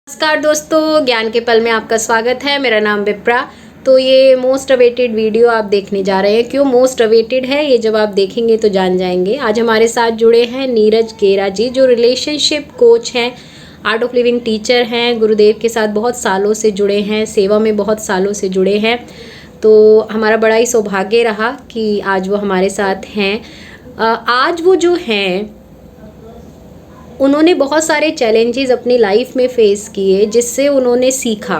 नमस्कार दोस्तों, ज्ञान के पल में आपका स्वागत है। मेरा नाम विप्रा। तो ये मोस्ट अवेटेड वीडियो आप देखने जा रहे हैं। क्यों मोस्ट अवेटेड है ये जब आप देखेंगे तो जान जाएंगे। आज हमारे साथ जुड़े हैं नीरज गेरा जी, जो रिलेशनशिप कोच हैं, आर्ट ऑफ लिविंग टीचर हैं, गुरुदेव के साथ बहुत सालों से जुड़े हैं, सेवा में बहुत सालों से जुड़े हैं। तो हमारा बड़ा ही सौभाग्य रहा कि आज वो हमारे साथ हैं। आज वो जो हैं, उन्होंने बहुत सारे चैलेंजेस अपनी लाइफ में फेस किए, जिससे उन्होंने सीखा।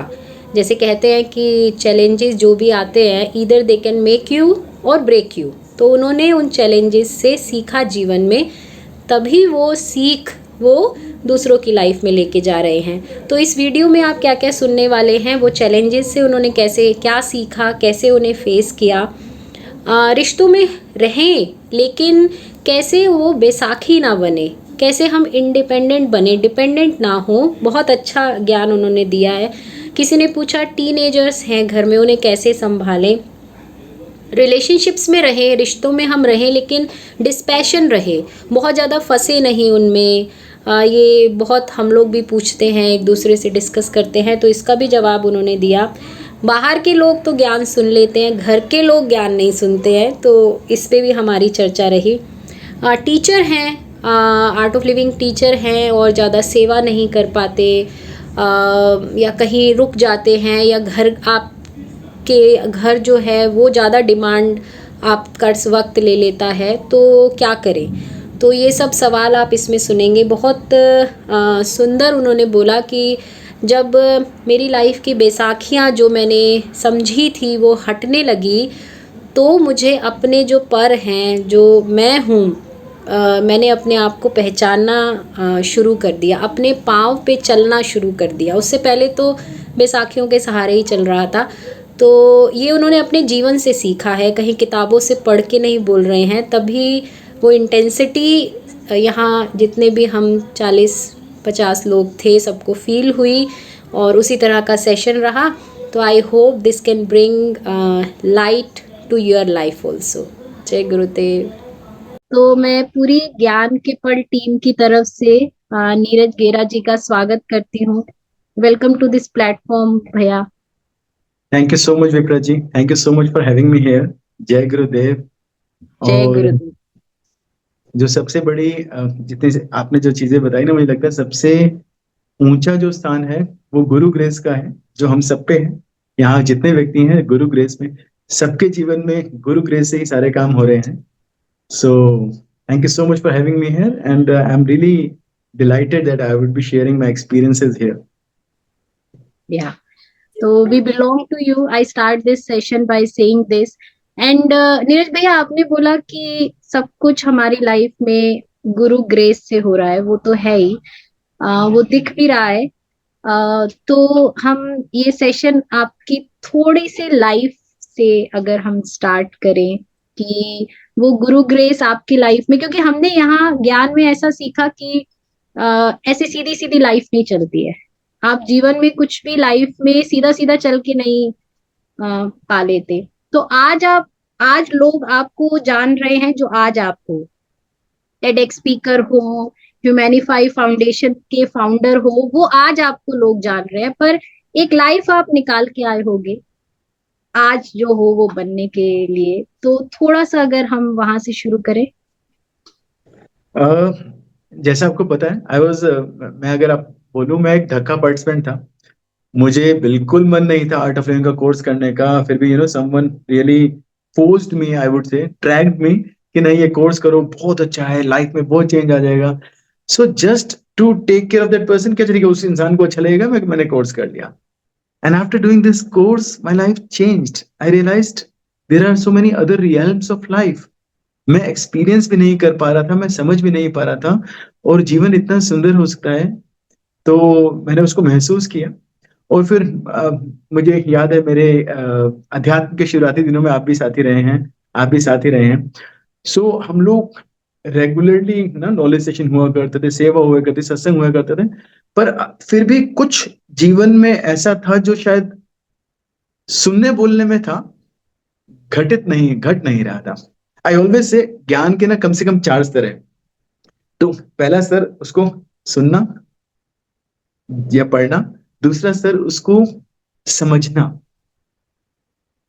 जैसे कहते हैं कि चैलेंजेस जो भी आते हैं, either they can make you और ब्रेक यू। तो उन्होंने उन चैलेंजेस से सीखा जीवन में, तभी वो सीख वो दूसरों की लाइफ में लेके जा रहे हैं। तो इस वीडियो में आप क्या क्या सुनने वाले हैं, वो चैलेंजेस से उन्होंने कैसे क्या सीखा, कैसे उन्हें फेस किया, रिश्तों में रहें लेकिन कैसे वो बैसाखी ना बने, कैसे हम इंडिपेंडेंट बने, डिपेंडेंट ना हो। बहुत अच्छा ज्ञान उन्होंने दिया है। किसी ने पूछा टीनेजर्स हैं घर में, उन्हें कैसे संभालें। रिलेशनशिप्स में रहें, रिश्तों में हम रहें लेकिन डिस्पैशन रहे, बहुत ज़्यादा फंसे नहीं उनमें। ये बहुत हम लोग भी पूछते हैं, एक दूसरे से डिस्कस करते हैं, तो इसका भी जवाब उन्होंने दिया। बाहर के लोग तो ज्ञान सुन लेते हैं, घर के लोग ज्ञान नहीं सुनते हैं, तो इस पे भी हमारी चर्चा रही। टीचर हैं, आर्ट ऑफ लिविंग टीचर हैं और ज़्यादा सेवा नहीं कर पाते, या कहीं रुक जाते हैं, या घर आपके घर जो है वो ज़्यादा डिमांड आपका वक्त ले लेता है, तो क्या करें। तो ये सब सवाल आप इसमें सुनेंगे। बहुत सुंदर उन्होंने बोला कि जब मेरी लाइफ की बैसाखियाँ जो मैंने समझी थी वो हटने लगी, तो मुझे अपने जो पर हैं, जो मैं हूँ, मैंने अपने आप को पहचानना शुरू कर दिया, अपने पाँव पे चलना शुरू कर दिया। उससे पहले तो बैसाखियों के सहारे ही चल रहा था। तो ये उन्होंने अपने जीवन से सीखा है, कहीं किताबों से पढ़ के नहीं बोल रहे हैं। तभी वो इंटेंसिटी यहाँ जितने भी हम 40-50 लोग थे, सबको फील हुई और उसी तरह का सेशन रहा। तो I hope this can bring light to your life also. जय गुरुदेव। तो मैं पूरी ज्ञान के पल टीम की तरफ से नीरज गेरा जी का स्वागत करती हूँ। वेलकम टू दिस प्लेटफॉर्म भैया। Thank you so much Vipra ji, thank you so much for having me here. जय गुरुदेव। जय और गुरुदेव। जो सबसे बड़ी जितनी आपने जो चीजें बताई ना, मुझे लगता है सबसे ऊंचा जो स्थान है वो गुरु ग्रेस का है, जो हम सब पे है। यहाँ जितने व्यक्ति हैं गुरु ग्रेस में, सबके जीवन में गुरु ग्रेस से ही सारे काम हो रहे हैं। So thank you so much for having me here and I am really delighted that I would be sharing my experiences here. या तो we belong to you. I start this session by saying this. And Neeraj भैया, आपने बोला कि सब कुछ हमारी life में गुरु ग्रेस से हो रहा है, वो तो है ही। वो दिख भी रहा है। तो हम ये सेशन आपकी थोड़ी सी लाइफ से अगर हम स्टार्ट करें कि वो गुरु ग्रेस आपकी लाइफ में, क्योंकि हमने यहाँ ज्ञान में ऐसा सीखा कि ऐसे सीधी सीधी लाइफ नहीं चलती है। आप जीवन में कुछ भी लाइफ में सीधा सीधा चल के नहीं पा लेते। तो आज लोग आपको जान रहे हैं, जो आज आपको टेडेक्स स्पीकर हो, ह्यूमैनिफाई फाउंडेशन के फाउंडर हो, वो आज आपको लोग जान रहे हैं। पर एक लाइफ आप निकाल के आए होगे आज जो हो वो बनने के लिए। तो थोड़ा सा अगर हम वहां से शुरू करें। अह, जैसा आपको पता है, आई वॉज मैं अगर आप बोलूँ, मैं एक ढक्का पार्टिसिपेंट था। मुझे बिल्कुल मन नहीं था आर्ट ऑफ लिविंग का कोर्स करने का। फिर भी someone really forced me, I would say dragged me कि नहीं, ये कोर्स करो, बहुत अच्छा है, लाइफ में बहुत चेंज आ जाएगा। So just to take care of that person, क्या चलिए उस इंसान को अच्छा लगेगा, मैंने कोर्स कर लिया। And after doing this course my life changed. I realized there are so many other realms of life. मैं एक्सपीरियंस भी नहीं कर पा रहा था, मैं समझ भी नहीं पा रहा था, और जीवन इतना सुंदर हो सकता है। तो मैंने उसको महसूस किया। और फिर मुझे याद है मेरे अध्यात्म के शुरुआती दिनों में आप भी साथी रहे हैं, आप भी साथी रहे हैं। सो हम लोग रेगुलरली ना नॉलेज सेशन हुआ करते थे, सेवा हुआ करती, सत्संग हुआ करते थे। पर फिर भी कुछ जीवन में ऐसा था जो शायद सुनने बोलने में था, घट नहीं रहा था। आई ऑलवेज से ज्ञान के ना कम से कम 4 स्तर है। तो पहला स्तर उसको सुनना या पढ़ना, दूसरा स्तर उसको समझना,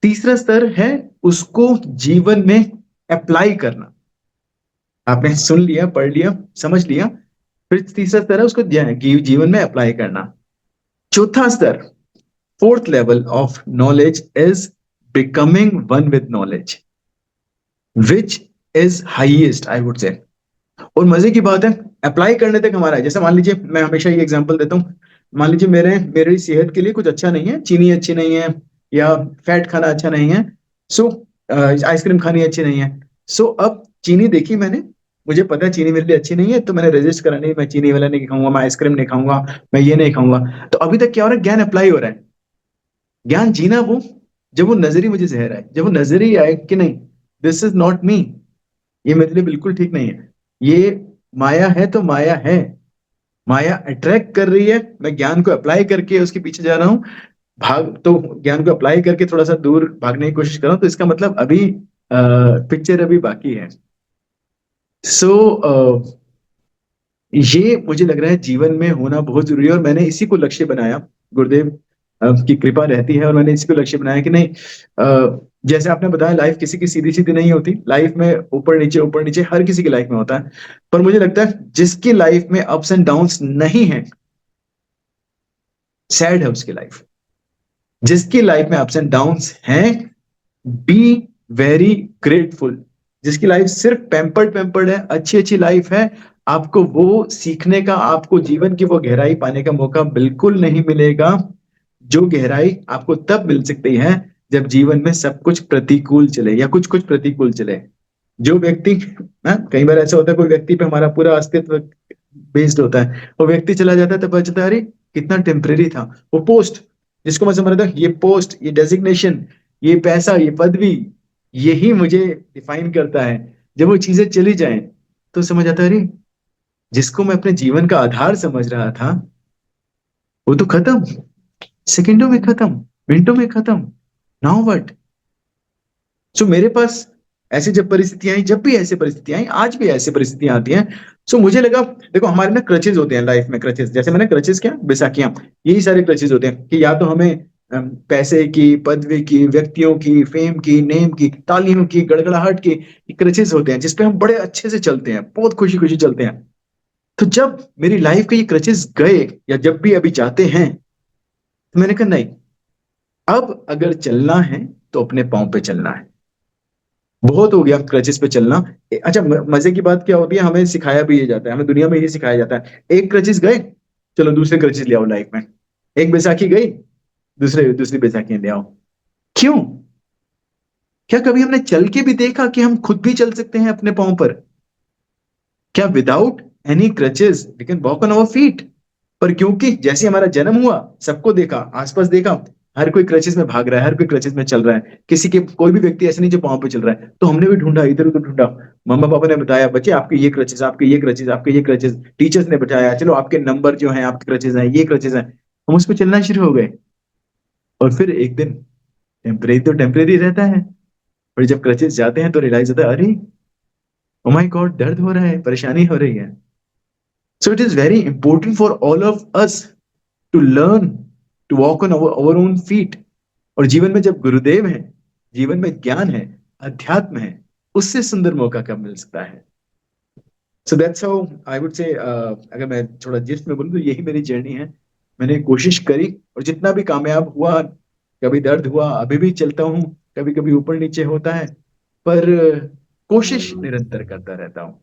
तीसरा स्तर है उसको जीवन में अप्लाई करना। आपने सुन लिया, पढ़ लिया, समझ लिया, फिर तीसरा स्तर है उसको जीवन में अप्लाई करना। चौथा स्तर, fourth level of knowledge is becoming one with knowledge, which is highest I would से। और मजे की बात है, अप्लाई करने तक हमारा है। जैसे मान लीजिए, मैं हमेशा ये एग्जांपल देता हूँ, मान लीजिए मेरे मेरी सेहत के लिए कुछ अच्छा नहीं है, चीनी अच्छी नहीं है, या फैट खाना अच्छा नहीं है, सो आइसक्रीम खानी अच्छी नहीं है। सो अब चीनी देखी मैंने, मुझे पता है चीनी मेरे लिए अच्छी नहीं है, तो मैंने रजिस्ट करा, नहीं मैं चीनी वाला नहीं खाऊंगा, मैं आइसक्रीम नहीं खाऊंगा, मैं ये नहीं खाऊंगा। तो अभी तक क्या हो रहा है, ज्ञान अप्लाई हो रहा है। ज्ञान जीना वो, जब वो नजरी मुझे जहर आए, जब वो नजरी आए कि नहीं, दिस इज नॉट मी, ये मेरे लिए बिल्कुल ठीक नहीं है, ये माया है तो माया है, माया अट्रैक्ट कर रही है, मैं ज्ञान को अप्लाई करके उसके पीछे जा रहा हूँ, भाग तो ज्ञान को अप्लाई करके थोड़ा सा दूर भागने की कोशिश कर रहा हूँ, तो इसका मतलब अभी पिक्चर अभी बाकी है। सो ये मुझे लग रहा है जीवन में होना बहुत जरूरी है, और मैंने इसी को लक्ष्य बनाया। गुरुदेव की कृपा रहती है, और मैंने इसी को लक्ष्य बनाया कि नहीं, जैसे आपने बताया लाइफ किसी की सीधी सीधी नहीं होती, लाइफ में ऊपर नीचे हर किसी की लाइफ में होता है। पर मुझे लगता है जिसकी लाइफ में अप्स एंड डाउन्स नहीं है, सैड है उसकी लाइफ। जिसकी लाइफ में अप्स एंड डाउन्स हैं, बी वेरी ग्रेटफुल। जिसकी लाइफ सिर्फ पेम्पर्ड है, अच्छी अच्छी लाइफ है, आपको वो सीखने का, आपको जीवन की वो गहराई पाने का मौका बिल्कुल नहीं मिलेगा। जो गहराई आपको तब मिल सकती है जब जीवन में सब कुछ प्रतिकूल चले, या कुछ कुछ प्रतिकूल चले। जो व्यक्ति, कई बार ऐसा होता है कोई व्यक्ति पे हमारा पूरा अस्तित्व बेस्ड होता है, वो व्यक्ति चला जाता है तब पता चलता है अरे कितना टेम्परेरी था। वो पोस्ट, जिसको मैं समझ रहा था, ये पोस्ट, ये डेजिग्नेशन, ये पैसा, ये पदवी, यही मुझे डिफाइन करता है, जब वो चीजें चली जाएं तो समझ आता है अरे जिसको मैं अपने जीवन का आधार समझ रहा था, वो तो खत्म, सेकंडों में खत्म, मिनटों में खत्म। Now what. सो मेरे पास ऐसी जब परिस्थितियां आई, जब भी ऐसी परिस्थितियां आई, आज भी ऐसी परिस्थितियां आती हैं, सो मुझे लगा, देखो हमारे ना क्रचेज होते हैं लाइफ में, क्रचेज, जैसे मैंने क्रचेज क्या, बैसाखियां, यही सारे क्रचेज होते हैं कि या तो हमें पैसे की, पदवी की, व्यक्तियों की, फेम की, नेम की, तालियों की, गड़गड़ाहट की, क्रचेज होते हैं जिसपे हम बड़े अच्छे से चलते हैं, बहुत खुशी खुशी चलते हैं। तो जब मेरी लाइफ के ये क्रचेज गए, या जब भी अभी जाते हैं, तो मैंने कहा नहीं, अब अगर चलना है तो अपने पाँव पे चलना है, बहुत हो गया क्रचेस पे चलना। अच्छा, मजे की बात क्या होती है, हमें सिखाया भी ये जाता है, हमें दुनिया में ये सिखाया जाता है, एक क्रचेस गए, चलो दूसरे क्रचेस ले आओ लाइफ में। एक बैसाखी गई, दूसरे दूसरी बैसाखी ले आओ। क्यों? क्या कभी हमने चल के भी देखा कि हम खुद भी चल सकते हैं अपने पाँव पर? क्या without any crutches we can walk on our feet? पर क्योंकि जैसे हमारा जन्म हुआ, सबको देखा, आसपास देखा, हर कोई क्रचेस में भाग रहा है, हर कोई क्रचेस में चल रहा है, किसी के, कोई भी व्यक्ति ऐसे नहीं जो पाँव पे चल रहा है, तो हमने भी ढूंढा, इधर उधर ढूंढा। मम्मा पापा ने बताया बच्चे आपके ये क्रचेस, आपके ये क्रचेस, आपके ये क्रचेस, टीचर्स ने बताया चलो आपके नंबर जो है आपके क्रचेस हैं, ये क्रचेस हैं, हम उस पर चलना शुरू हो गए। और फिर एक दिन, टेम्परेरी तो टेम्परेरी रहता है, और जब क्रचेस जाते हैं तो रियलाइज होता है अरे ओ माय गॉड, दर्द हो रहा है, परेशानी हो रही है। So it is very important for all of us to learn to walk on our own feet। और जीवन में जब गुरुदेव है, जीवन में ज्ञान है, अध्यात्म है, उससे सुंदर मौका कब मिल सकता है? So that's how I would से, अगर मैं थोड़ा जिस्ट में बोलूं तो यही मेरी जर्नी है। मैंने कोशिश करी, और जितना भी कामयाब हुआ, कभी दर्द हुआ, अभी भी चलता हूँ, कभी कभी ऊपर नीचे होता है, पर कोशिश निरंतर करता रहता हूँ,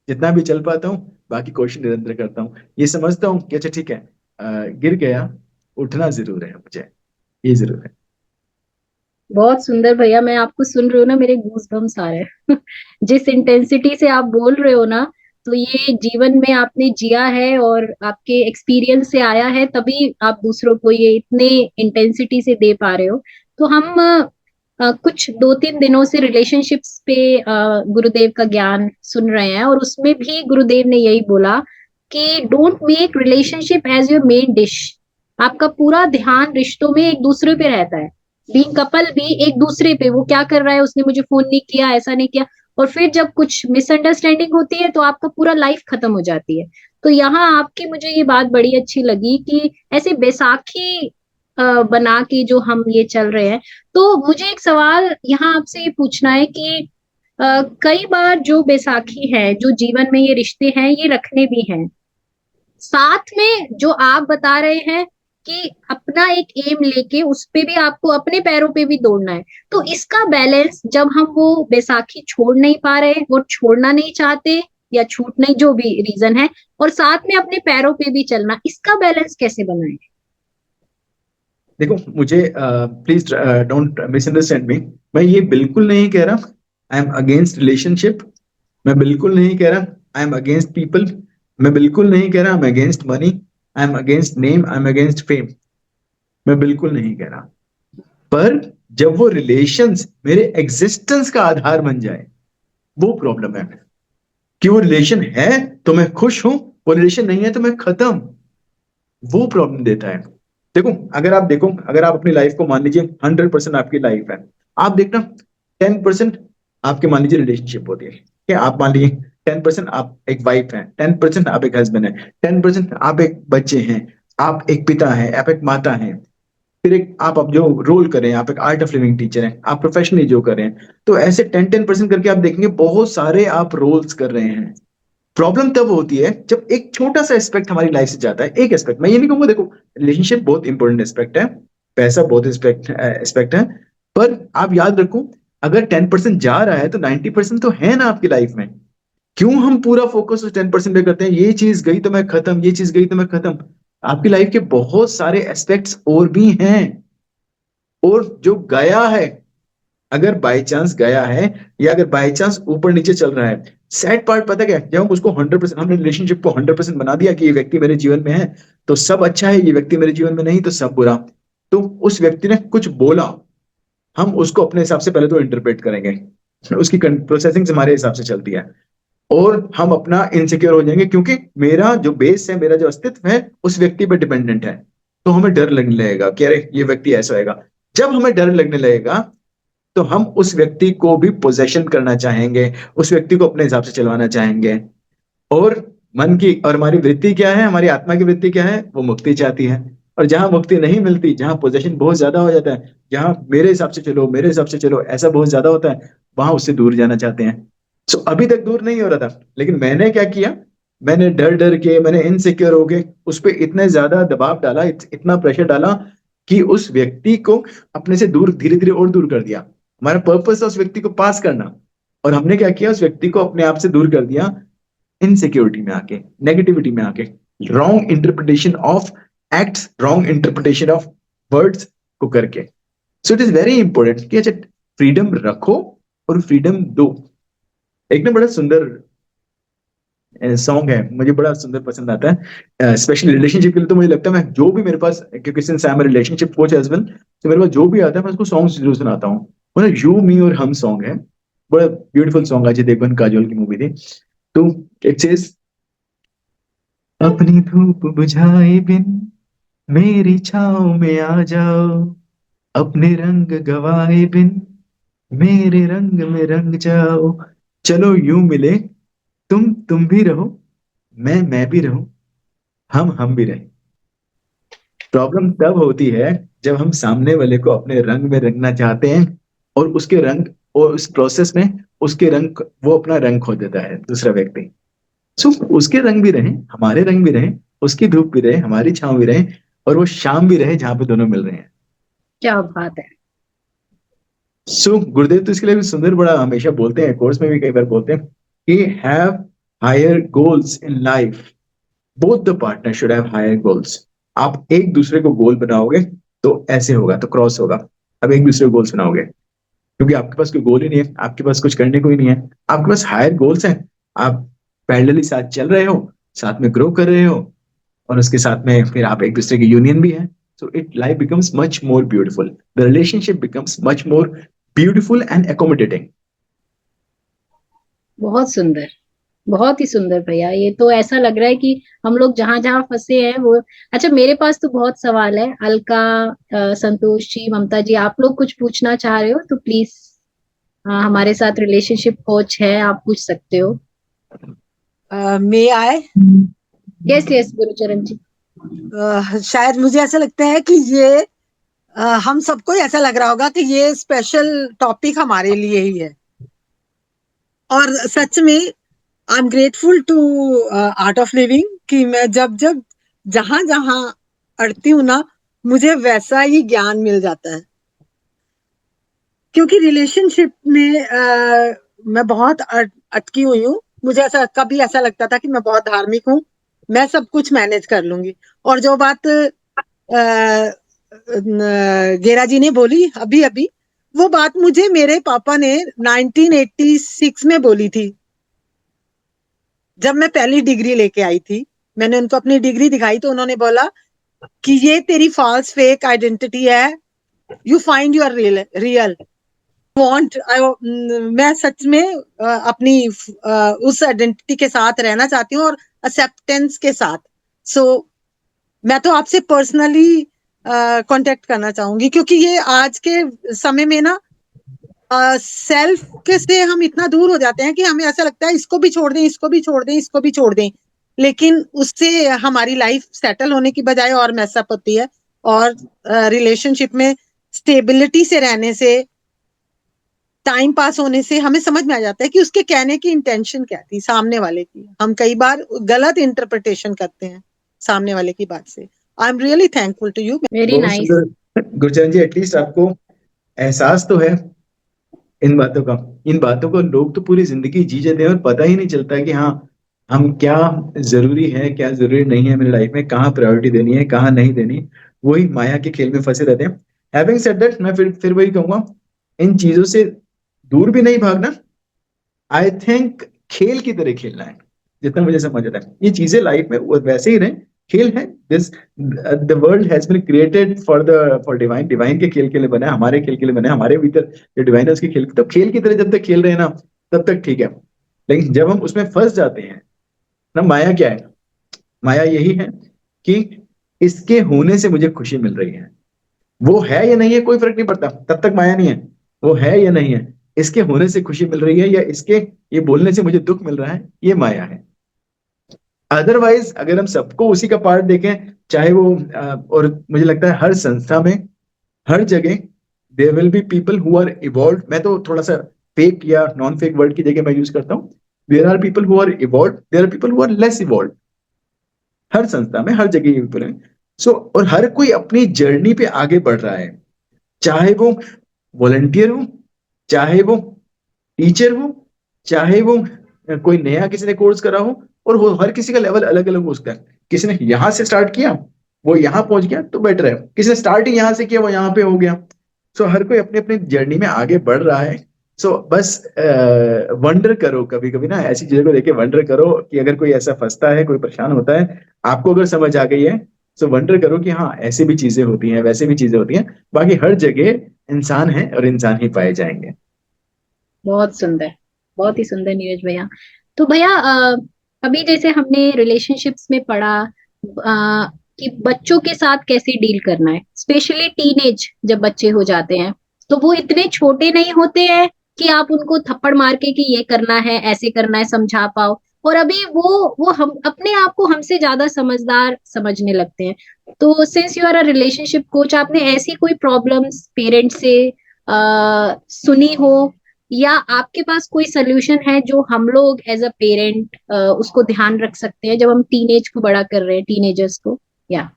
जितना भी चल पाता हूँ, बाकी कोशिश निरंतर करता हूँ, ये समझता हूँ कि अच्छा ठीक है, गिर गया, उठना जरूर है मुझे, ये जरूर है। बहुत सुंदर भैया, मैं आपको सुन रही हूँ ना, मेरे गूज बम्स आ रहे हैं। जिस इंटेंसिटी से आप बोल रहे हो ना, तो ये जीवन में आपने जिया है और आपके एक्सपीरियंस से आया है, तभी आप दूसरों को ये इतने इंटेंसिटी से दे पा रहे हो। तो हम कुछ 2-3 दिनों से रिलेशनशिप्स पे गुरुदेव का ज्ञान सुन रहे हैं, और उसमें भी गुरुदेव ने यही बोला कि don't make relationship as your main dish. आपका पूरा ध्यान रिश्तों में एक दूसरे पे रहता है, बीइंग कपल भी एक दूसरे पे, वो क्या कर रहा है, उसने मुझे फोन नहीं किया, ऐसा नहीं किया। और फिर जब कुछ मिसअंडरस्टैंडिंग होती है तो आपका पूरा लाइफ खत्म हो जाती है। तो यहाँ आपकी मुझे ये बात बड़ी अच्छी लगी कि ऐसे बैसाखी बना के जो हम ये चल रहे हैं, तो मुझे एक सवाल यहाँ आपसे ये पूछना है कि कई बार जो बैसाखी है, जो जीवन में ये रिश्ते हैं, ये रखने भी हैं। साथ में जो आप बता रहे हैं कि अपना एक एम लेके उस पे भी आपको अपने पैरों पे भी दौड़ना है। तो इसका बैलेंस जब हम वो बैसाखी छोड़ नहीं पा रहे, वो छोड़ना नहीं चाहते या छूट नहीं जो भी रीज़न है और साथ में अपने पैरों पे भी चलना, इसका बैलेंस कैसे बनाएँ? देखो मुझे प्लीज डोंट मिसअंडरस्टैंड मी। मैं ये बिल्कुल नहीं कह रहा आई एम अगेंस्ट रिलेशनशिप। मैं बिल्कुल नहीं कह रहा आई एम अगेंस्ट पीपल। मैं बिल्कुल नहीं कह रहा I am against money. I am against name, I am against fame. मैं बिल्कुल नहीं कह रहा। पर जब वो रिलेशंस मेरे एग्जिस्टेंस का आधार बन जाए, वो प्रॉब्लम है। कि वो रिलेशन है तो मैं खुश हूं, वो रिलेशन नहीं है तो मैं खत्म। वो प्रॉब्लम देता है। देखो, अगर आप अपनी लाइफ को मान लीजिए 100% आपकी लाइफ है, आप देखना 10% आपके मान लीजिए रिलेशनशिप होती है, क्या आप मान लीजिए 10% आप एक वाइफ है, 10% आप एक हस्बैंड है, 10% आप एक बच्चे हैं, आप एक पिता हैं, आप एक माता हैं, फिर एक आप अब जो रोल कर रहे हैं, आप एक आर्ट ऑफ लिविंग टीचर हैं, आप प्रोफेशनली जो कर रहे हैं, तो ऐसे 10-10% करके आप देखेंगे बहुत सारे आप रोल्स कर रहे हैं। प्रॉब्लम तब होती है जब एक छोटा सा एस्पेक्ट हमारी लाइफ से जाता है। एक एस्पेक्ट, मैं ये नहीं कहूंगा, देखो रिलेशनशिप बहुत इंपॉर्टेंट एस्पेक्ट है, पैसा बहुत एस्पेक्ट है, पर आप याद रखो अगर 10% जा रहा है तो 90% तो है ना आपकी लाइफ में। क्यों हम पूरा फोकस उस 10% पे करते हैं, ये चीज गई तो मैं खत्म, ये चीज गई तो मैं खत्म। आपकी लाइफ के बहुत सारे एस्पेक्ट्स और भी हैं, और जो गया है, अगर बाय चांस गया है या अगर बाय चांस ऊपर नीचे चल रहा है, सैड पार्ट पता क्या है, जब हम उसको 100% हमने रिलेशनशिप को 100% बना दिया कि ये व्यक्ति मेरे जीवन में है तो सब अच्छा है, ये व्यक्ति मेरे जीवन में नहीं तो सब बुरा। तो उस व्यक्ति ने कुछ बोला, हम उसको अपने हिसाब से पहले तो इंटरप्रेट करेंगे, उसकी प्रोसेसिंग हमारे हिसाब से चलती है, और हम अपना इनसिक्योर हो जाएंगे क्योंकि मेरा जो बेस है, मेरा जो अस्तित्व है उस व्यक्ति पर डिपेंडेंट है। तो हमें डर लगने लगेगा कि अरे ये व्यक्ति ऐसा होगा। जब हमें डर लगने लगेगा तो हम उस व्यक्ति को भी पोजेशन करना चाहेंगे, उस व्यक्ति को अपने हिसाब से चलवाना चाहेंगे। और मन की और हमारी वृत्ति क्या है, हमारी आत्मा की वृत्ति क्या है, वो मुक्ति चाहती है। और जहां मुक्ति नहीं मिलती, जहां पोजेशन बहुत ज्यादा हो जाता है, जहां मेरे हिसाब से चलो, मेरे हिसाब से चलो, ऐसा बहुत ज्यादा होता है, वहां उससे दूर जाना चाहते हैं। सो अभी तक दूर नहीं हो रहा था, लेकिन मैंने क्या किया, मैंने डर डर के, मैंने इनसिक्योर हो के उस पर इतने ज्यादा दबाव डाला, इतना प्रेशर डाला कि उस व्यक्ति को अपने से दूर, धीरे धीरे और दूर कर दिया। हमारा पर्पस है उस व्यक्ति को पास करना, और हमने क्या किया, उस व्यक्ति को अपने आप से दूर कर दिया, इनसिक्योरिटी में आके, नेगेटिविटी में आके, wrong interpretation of acts, wrong interpretation of words को करके। सो इट इज वेरी इंपॉर्टेंट कि अच्छा फ्रीडम रखो और फ्रीडम दो। एक ना बड़ा सुंदर सॉन्ग है, मुझे बड़ा सुंदर पसंद आता है, स्पेशली रिलेशनशिप के लिए। तो मुझे लगता है मैं जो भी मेरे पास, क्योंकि since I am relationship coach as well, तो मेरे पास जो भी आता है मैं उसको सॉन्ग जरूर सुनाता हूँ। वो ना यू मी और हम सॉन्ग है, बड़ा ब्यूटीफुल सॉन्ग, अजय देवगन काजोल की मूवी थी। तो इट सेज, अपनी धूप बुझाए बिन मेरी छाँव में आ जाओ, अपने रंग गवाए बिन मेरे रंग में रंग जाओ, चलो यूं मिले, तुम भी रहो, मैं भी रहूं, हम भी रहें। प्रॉब्लम तब होती है जब हम सामने वाले को अपने रंग में रंगना चाहते हैं, और उसके रंग, और उस प्रोसेस में उसके रंग, वो अपना रंग खो देता है दूसरा व्यक्ति। सो उसके रंग भी रहे, हमारे रंग भी रहे, उसकी धूप भी रहे, हमारी छांव भी रहे, और वो शाम भी रहे जहां पे दोनों मिल रहे हैं। क्या बात है! सो गुरुदेव तो इसके लिए भी सुंदर बड़ा हमेशा बोलते हैं, कोर्स में भी कई बार बोलते हैं कि have higher goals in life, both the partner should have higher goals. आप एक दूसरे को गोल बनाओगे तो ऐसे होगा, तो क्रॉस होगा। अब एक दूसरे को गोल्स बनाओगे, क्योंकि आपके पास कोई गोल ही नहीं है, आपके पास कुछ करने को ही नहीं है, आपके पास हायर गोल्स हैं, आप पैरेलली साथ चल रहे हो, साथ में ग्रो कर रहे हो, और उसके साथ में फिर आप एक दूसरे की यूनियन भी है। So it life becomes much more beautiful, the relationship becomes much more beautiful and accommodating. बहुत सुंदर, बहुत ही सुंदर भैया। ये तो ऐसा लग रहा है कि हम लोग जहां जहां फंसे हैं वो। अच्छा, मेरे पास तो बहुत सवाल है। अलका, संतोष जी, ममता जी, आप लोग कुछ पूछना चाह रहे हो तो प्लीज, हमारे साथ रिलेशनशिप कोच है, आप पूछ सकते हो। मे आए। यस यस गुरुचरण जी। शायद मुझे ऐसा लगता है कि ये हम सबको ऐसा लग रहा होगा कि ये स्पेशल टॉपिक हमारे लिए ही है, और सच में I am grateful to Art of Living कि मैं जब जब जहां जहां अड़ती हूँ ना, मुझे वैसा ही ज्ञान मिल जाता है। क्योंकि रिलेशनशिप में मैं बहुत अटकी हुई हूँ। मुझे ऐसा कभी ऐसा लगता था कि मैं बहुत धार्मिक हूँ, मैं सब कुछ मैनेज कर लूंगी। और जो बात गेरा जी ने बोली अभी अभी, वो बात मुझे मेरे पापा ने 1986 में बोली थी, जब मैं पहली डिग्री लेके आई थी। मैंने उनको अपनी डिग्री दिखाई तो उन्होंने बोला कि ये तेरी फॉल्स फेक आइडेंटिटी है, you find your real real want. मैं सच में अपनी उस आइडेंटिटी के साथ रहना चाहती हूँ और एक्सेप्टेंस के साथ। सो मैं तो आपसे पर्सनली कांटेक्ट करना चाहूंगी, क्योंकि ये आज के समय में ना सेल्फ के से हम इतना दूर हो जाते हैं कि हमें ऐसा लगता है इसको भी छोड़ दें, इसको भी छोड़ दें, इसको भी छोड़ दें। लेकिन उससे हमारी लाइफ सेटल होने की बजाय और मैसअप होती है। और रिलेशनशिप में स्टेबिलिटी से रहने से, टाइम पास होने से हमें समझ में आ जाता है कि उसके कहने की इंटेंशन क्या थी सामने वाले की। हम कई बार गलत इंटरप्रिटेशन करते हैं सामने वाले की बात से। I am really thankful to you. Very बहुत नाइस। सुंदर गुरचरण जी, एटलीस्ट आपको एहसास तो है इन बातों का। इन बातों को लोग तो पूरी जिंदगी जी जाते हैं और पता ही नहीं चलता कि हाँ, हम क्या जरूरी है क्या जरूरी नहीं है मेरी लाइफ में, कहाँ प्रायोरिटी देनी है कहाँ नहीं देनी। वही माया के खेल में फंसे रहते हैं। हैविंग सेड दैट, मैं फिर वही कहूंगा, इन चीजों से दूर भी नहीं भागना। आई थिंक खेल की तरह खेलना है, जितना मुझे समझ आता है। ये चीजें लाइफ में वैसे ही रहे, खेल है। This the world has been created for divine. Divine के खेल के लिए बना है, हमारे खेल के लिए बना है। हमारे भीतर जो डिवाइन है उसके खेल, तो खेल की तरह जब तक खेल रहे हैं ना, तब तक ठीक है। लेकिन जब हम उसमें फंस जाते हैं ना, माया क्या है? माया यही है कि इसके होने से मुझे खुशी मिल रही है। वो है या नहीं है कोई फर्क नहीं पड़ता, तब तक माया नहीं है। वो है या नहीं है, इसके होने से खुशी मिल रही है या इसके ये बोलने से मुझे दुख मिल रहा है, ये माया है। अदरवाइज अगर हम सबको उसी का पार्ट देखें, चाहे वो और मुझे लगता है हर संस्था में, हर जगह there will be people who are evolve. मैं तो थोड़ा सा फेक या नॉन फेक वर्ड की जगह मैं यूज करता हूँ। There are people who are evolve, there are people who are less evolve. हर संस्था में हर जगह ये पीपल है। सो और हर कोई अपनी जर्नी पे आगे बढ़ रहा है, चाहे वो वॉलंटियर हो, चाहे वो टीचर हो, चाहे वो कोई नया किसी ने कोर्स करा हो। और वो हर किसी का लेवल अलग अलग हो सकता है। किसी ने यहां से स्टार्ट किया, वो यहां पहुंच गया तो बेटर है। किसी ने स्टार्ट ही यहां से किया, वो यहां पे हो गया। सो हर कोई अपनी अपनी जर्नी में आगे बढ़ रहा है। सो बस वंडर करो, कभी कभी ना ऐसी चीजों को देख के वंडर करो कि अगर कोई ऐसा फंसता है, कोई परेशान होता है, आपको अगर समझ आ गई है, सो वंडर करो कि हाँ, ऐसी भी चीजें होती हैं, वैसे भी चीजें होती हैं। बाकी हर जगह इंसान है और इंसान ही पाए जाएंगे। बहुत सुंदर, बहुत ही सुंदर नीरज भैया। तो भैया अभी जैसे हमने रिलेशनशिप्स में पढ़ा कि बच्चों के साथ कैसे डील करना है, स्पेशली टीनेज जब बच्चे हो जाते हैं, तो वो इतने छोटे नहीं होते हैं कि आप उनको थप्पड़ मार के कि ये करना है ऐसे करना है समझा पाओ। और अभी वो हम अपने आप को हमसे ज्यादा समझदार समझने लगते हैं। तो since you are a relationship coach, आपने ऐसी कोई प्रॉब्लम्स पेरेंट्स से सुनी हो, या आपके पास कोई सोल्यूशन है जो हम लोग एज अ पेरेंट उसको ध्यान रख सकते हैं जब हम टीनेज को बड़ा कर रहे हैं, टीनेजर्स को? या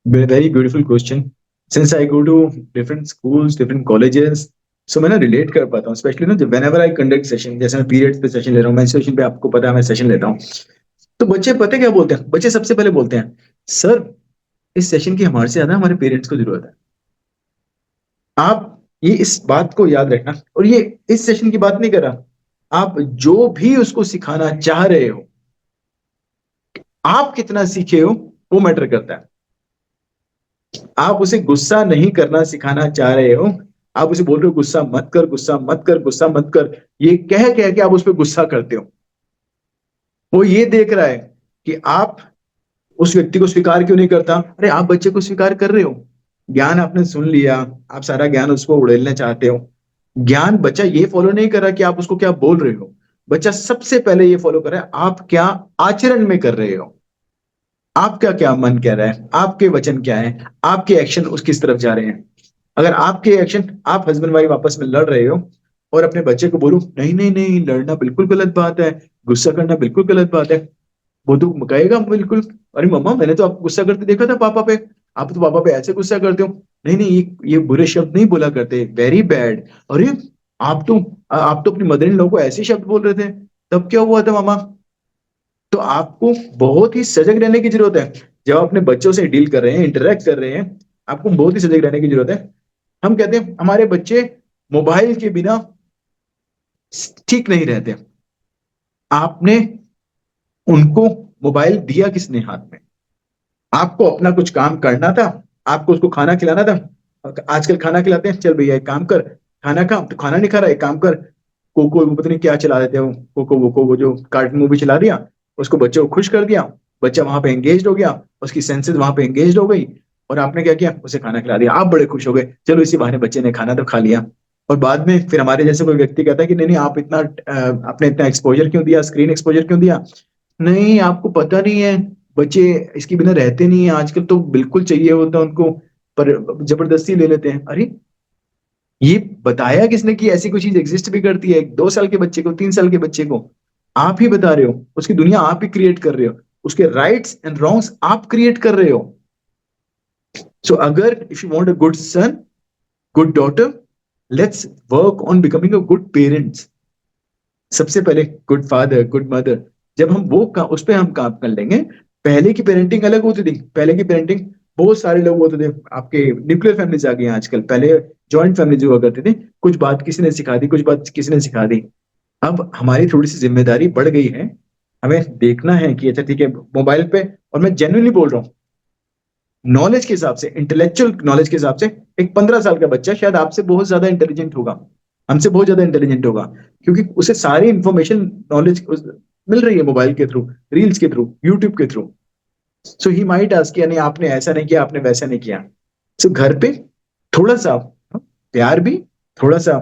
very beautiful question. Since I go to different schools, different colleges, so मैं ना रिलेट कर पाता हूँ। स्पेशली ना जब व्हेनेवर आई कंडक्ट सेशन, जैसे मैं पीरियड्स पे सेशन ले रहा हूँ, मेंस्ट्रुएशन पे आपको पता है मैं सेशन लेता हूँ। तो बच्चे पता है क्या बोलते हैं? बच्चे सबसे पहले बोलते हैं, सर इस सेशन की हमारे से ज्यादा हमारे पेरेंट्स को जरूरत है। आप ये इस बात को याद रखना। और ये इस सेशन की बात नहीं कर रहा, आप जो भी उसको सिखाना चाह रहे हो, आप कितना सीखे हो वो मैटर करता है। आप उसे गुस्सा नहीं करना सिखाना चाह रहे हो, आप उसे बोल रहे हो गुस्सा मत कर, गुस्सा मत कर, गुस्सा मत कर, ये कह कह के आप उस पर गुस्सा करते हो। वो ये देख रहा है कि आप उस व्यक्ति को स्वीकार क्यों नहीं करता। अरे आप बच्चे को स्वीकार कर रहे हो, ज्ञान आपने सुन लिया, आप सारा ज्ञान उसको उड़ेलना चाहते हो। ज्ञान बच्चा ये फॉलो नहीं कर रहा कि आप उसको क्या बोल रहे हो, बच्चा सबसे पहले ये फॉलो कर रहा है आप क्या आचरण में कर रहे हो, आपका क्या मन कह रहा है, आपके वचन क्या है, आपके एक्शन उस किस तरफ जा रहे हैं। अगर आपके एक्शन, आप हस्बैंड वाइफ आपस में लड़ रहे हो और अपने बच्चे को बोलो नहीं नहीं नहीं, लड़ना बिल्कुल गलत बात है, गुस्सा करना बिल्कुल गलत बात है, वो तो कहेगा बिल्कुल, अरे मम्मा मैंने तो आपको गुस्सा करते देखा था पापा पे, आप तो पापा पे ऐसे गुस्सा करते हो, नहीं नहीं ये बुरे शब्द नहीं बोला करते, वेरी बैड। अरे आप तो अपनी मदर इन लॉ को ऐसे शब्द बोल रहे थे, तब क्या हुआ था मामा। तो आपको बहुत ही सजग रहने की जरूरत है जब आप अपने बच्चों से डील कर रहे हैं, इंटरेक्ट कर रहे हैं, आपको बहुत ही सजग रहने की जरूरत है। हम कहते हैं हमारे बच्चे मोबाइल के बिना ठीक नहीं रहते, आपने उनको मोबाइल दिया किसने हाथ में, आपको अपना कुछ काम करना था, आपको उसको खाना खिलाना था। आजकल खाना खिलाते हैं, चल भैया एक काम कर, खाना खा, तो खाना नहीं खा रहा, एक काम कर, कोको वो पता नहीं क्या चला देते हो, कोको वोको वो जो कार्टून मूवी चला दिया, उसको बच्चे को खुश कर दिया, बच्चा वहां पे एंगेज हो गया, उसकी सेंसेस वहां पे एंगेज हो गई, और आपने क्या किया, उसे खाना खिला दिया, आप बड़े खुश हो गए, चलो इसी बहाने बच्चे ने खाना तो खा लिया। और बाद में फिर हमारे जैसे कोई व्यक्ति कहता है कि नहीं नहीं आप इतना आपने इतना एक्सपोजर क्यों दिया, स्क्रीन एक्सपोजर क्यों दिया, नहीं आपको पता नहीं है, बच्चे इसके बिना रहते नहीं है, आजकल तो बिल्कुल चाहिए होता है उनको, पर जबरदस्ती ले लेते हैं। अरे ये बताया किसने कि ऐसी कोई चीज एग्जिस्ट भी करती है, 2 साल के बच्चे को, 3 साल के बच्चे को आप ही बता रहे हो, उसकी दुनिया आप ही क्रिएट कर रहे हो, उसके राइट्स एंड रॉन्ग्स आप क्रिएट कर रहे हो। सो अगर if you want a good son, good daughter, let's work on becoming a good parents. सबसे पहले गुड फादर, गुड मदर, जब हम उस पर हम काम कर लेंगे। पहले की पेरेंटिंग अलग होती थी, पहले की पेरेंटिंग बहुत सारे लोग होते थे, आपके न्यूक्लियर फैमिलीज आ गई हैं आजकल, पहले जॉइंट फैमिली हुआ करते थे, कुछ बात किसी ने सिखा दी, कुछ बात किसी ने सिखा दी। अब हमारी थोड़ी सी जिम्मेदारी बढ़ गई है, हमें देखना है कि अच्छा ठीक है मोबाइल पे, और मैं जेन्युइनली बोल रहा हूँ, नॉलेज के हिसाब से, इंटेलेक्चुअल नॉलेज के हिसाब से, एक 15 साल का बच्चा शायद आपसे बहुत ज्यादा इंटेलिजेंट होगा, हमसे बहुत ज्यादा इंटेलिजेंट होगा, क्योंकि उसे सारी इंफॉर्मेशन, नॉलेज मिल रही है मोबाइल के थ्रू, रील्स के थ्रू, यूट्यूब के through. So he might ask यानी आपने ऐसा नहीं किया, आपने वैसा नहीं किया। सो घर पे थोड़ा सा प्यार भी, थोड़ा सा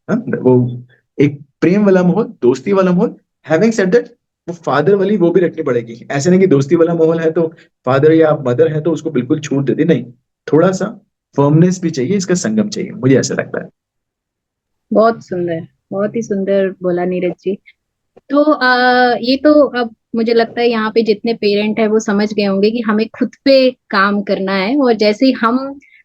वो एक प्रेम वाला माहौल, दोस्ती वाला माहौल, हैविंग सेड दैट, वो फादर वाली वो भी रखनी पड़ेगी। ऐसे नहीं कि दोस्ती वाला माहौल है तो फादर या मदर है तो उसको बिल्कुल छूट दे दी, नहीं, थोड़ा सा फर्मनेस भी चाहिए, इसका संगम चाहिए, मुझे ऐसा लगता है। बहुत सुंदर, बहुत ही सुंदर बोला नीरज जी। तो ये तो अब मुझे लगता है यहाँ पे जितने पेरेंट है वो समझ गए होंगे कि हमें खुद पे काम करना है, और जैसे ही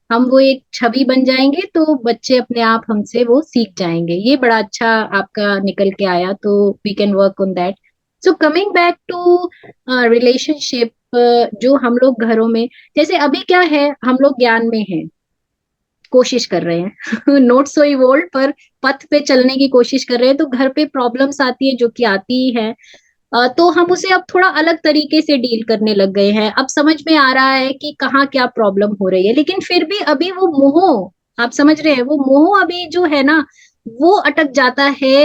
हम वो एक छवि बन जाएंगे तो बच्चे अपने आप हमसे वो सीख जाएंगे। ये बड़ा अच्छा आपका निकल के आया, तो we can work on that. So coming back to relationship, जो हम लोग घरों में, जैसे अभी क्या है, हम लोग ज्ञान में हैं, कोशिश कर रहे हैं नोट सो इवोल्व पर पथ पे चलने की कोशिश कर रहे हैं, तो घर पे प्रॉब्लम्स आती है जो कि आती ही है। तो हम उसे अब थोड़ा अलग तरीके से डील करने लग गए हैं, अब समझ में आ रहा है कि कहाँ क्या प्रॉब्लम हो रही है, लेकिन फिर भी अभी वो मोह, आप समझ रहे हैं, वो मोह अभी जो है ना, वो अटक जाता है।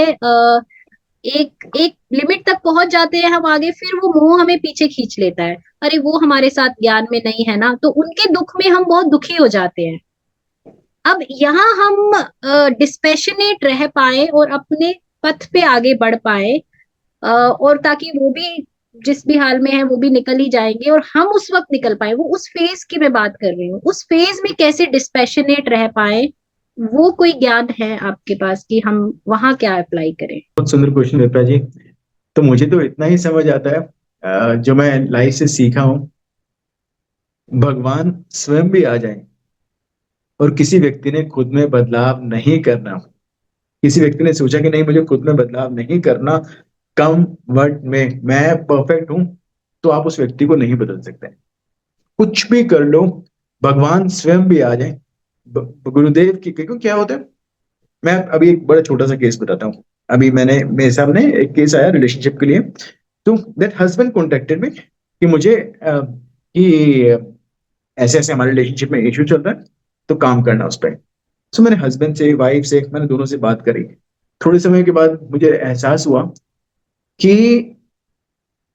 एक एक लिमिट तक पहुंच जाते हैं हम आगे, फिर वो मोह हमें पीछे खींच लेता है, अरे वो हमारे साथ ज्ञान में नहीं है ना, तो उनके दुख में हम बहुत दुखी हो जाते हैं। अब यहाँ हम डिस्पैशनेट रह पाए और अपने पथ पे आगे बढ़ पाए, और ताकि वो भी जिस भी हाल में है वो भी निकल ही जाएंगे, और हम उस वक्त निकल पाए, वो उस फेज की मैं बात कर रही हूँ, उस फेज में कैसे डिस्पैशनेट रह पाए, वो कोई ज्ञान है आपके पास कि हम वहां क्या अप्लाई करें? बहुत सुंदर क्वेश्चन विप्रा जी। तो मुझे तो इतना ही समझ आता है, जो मैं लाइफ से सीखा हूँ, भगवान स्वयं भी आ जाए और किसी व्यक्ति ने खुद में बदलाव नहीं करना, किसी व्यक्ति ने सोचा कि नहीं मुझे खुद में बदलाव नहीं करना, कम वर्ड में मैं परफेक्ट हूं, तो आप उस व्यक्ति को नहीं बदल सकते। कुछ भी कर लो, भगवान स्वयं भी आ जाए, गुरुदेव की, क्योंकि क्या होता है, मैं अभी एक बड़ा छोटा सा केस बताता हूँ। अभी मेरे सामने एक केस आया रिलेशनशिप के लिए। तो दैट हस्बैंड कॉन्टेक्टेड मी कि मुझे कि ऐसे ऐसे हमारे रिलेशनशिप में इश्यू चल रहा है, तो काम करना उस पर। सो मैंने हस्बैंड से, वाइफ से, मैंने दोनों से बात करी। थोड़े समय के बाद मुझे एहसास हुआ कि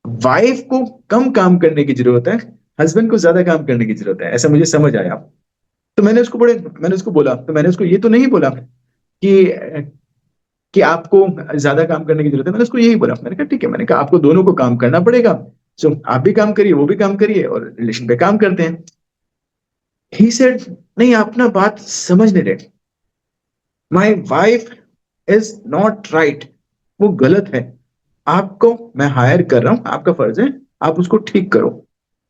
वाइफ को कम काम करने की जरूरत है, हस्बैंड को ज्यादा काम करने की जरूरत है, ऐसा मुझे समझ आया। तो मैंने उसको बोला, तो मैंने उसको ये तो नहीं बोला कि कि आपको ज्यादा काम करने की जरूरत है, मैंने उसको यही बोला, मैंने कहा ठीक है, मैंने कहा आपको दोनों को काम करना पड़ेगा, सो आप भी काम करिए, वो भी काम करिए, और रिलेशन पे काम करते हैं। ही सेड नहीं, आप ना बात समझ नहीं रहे, my wife is not right, वो गलत है, आपको मैं हायर कर रहा हूं, आपका फर्ज है आप उसको ठीक करो।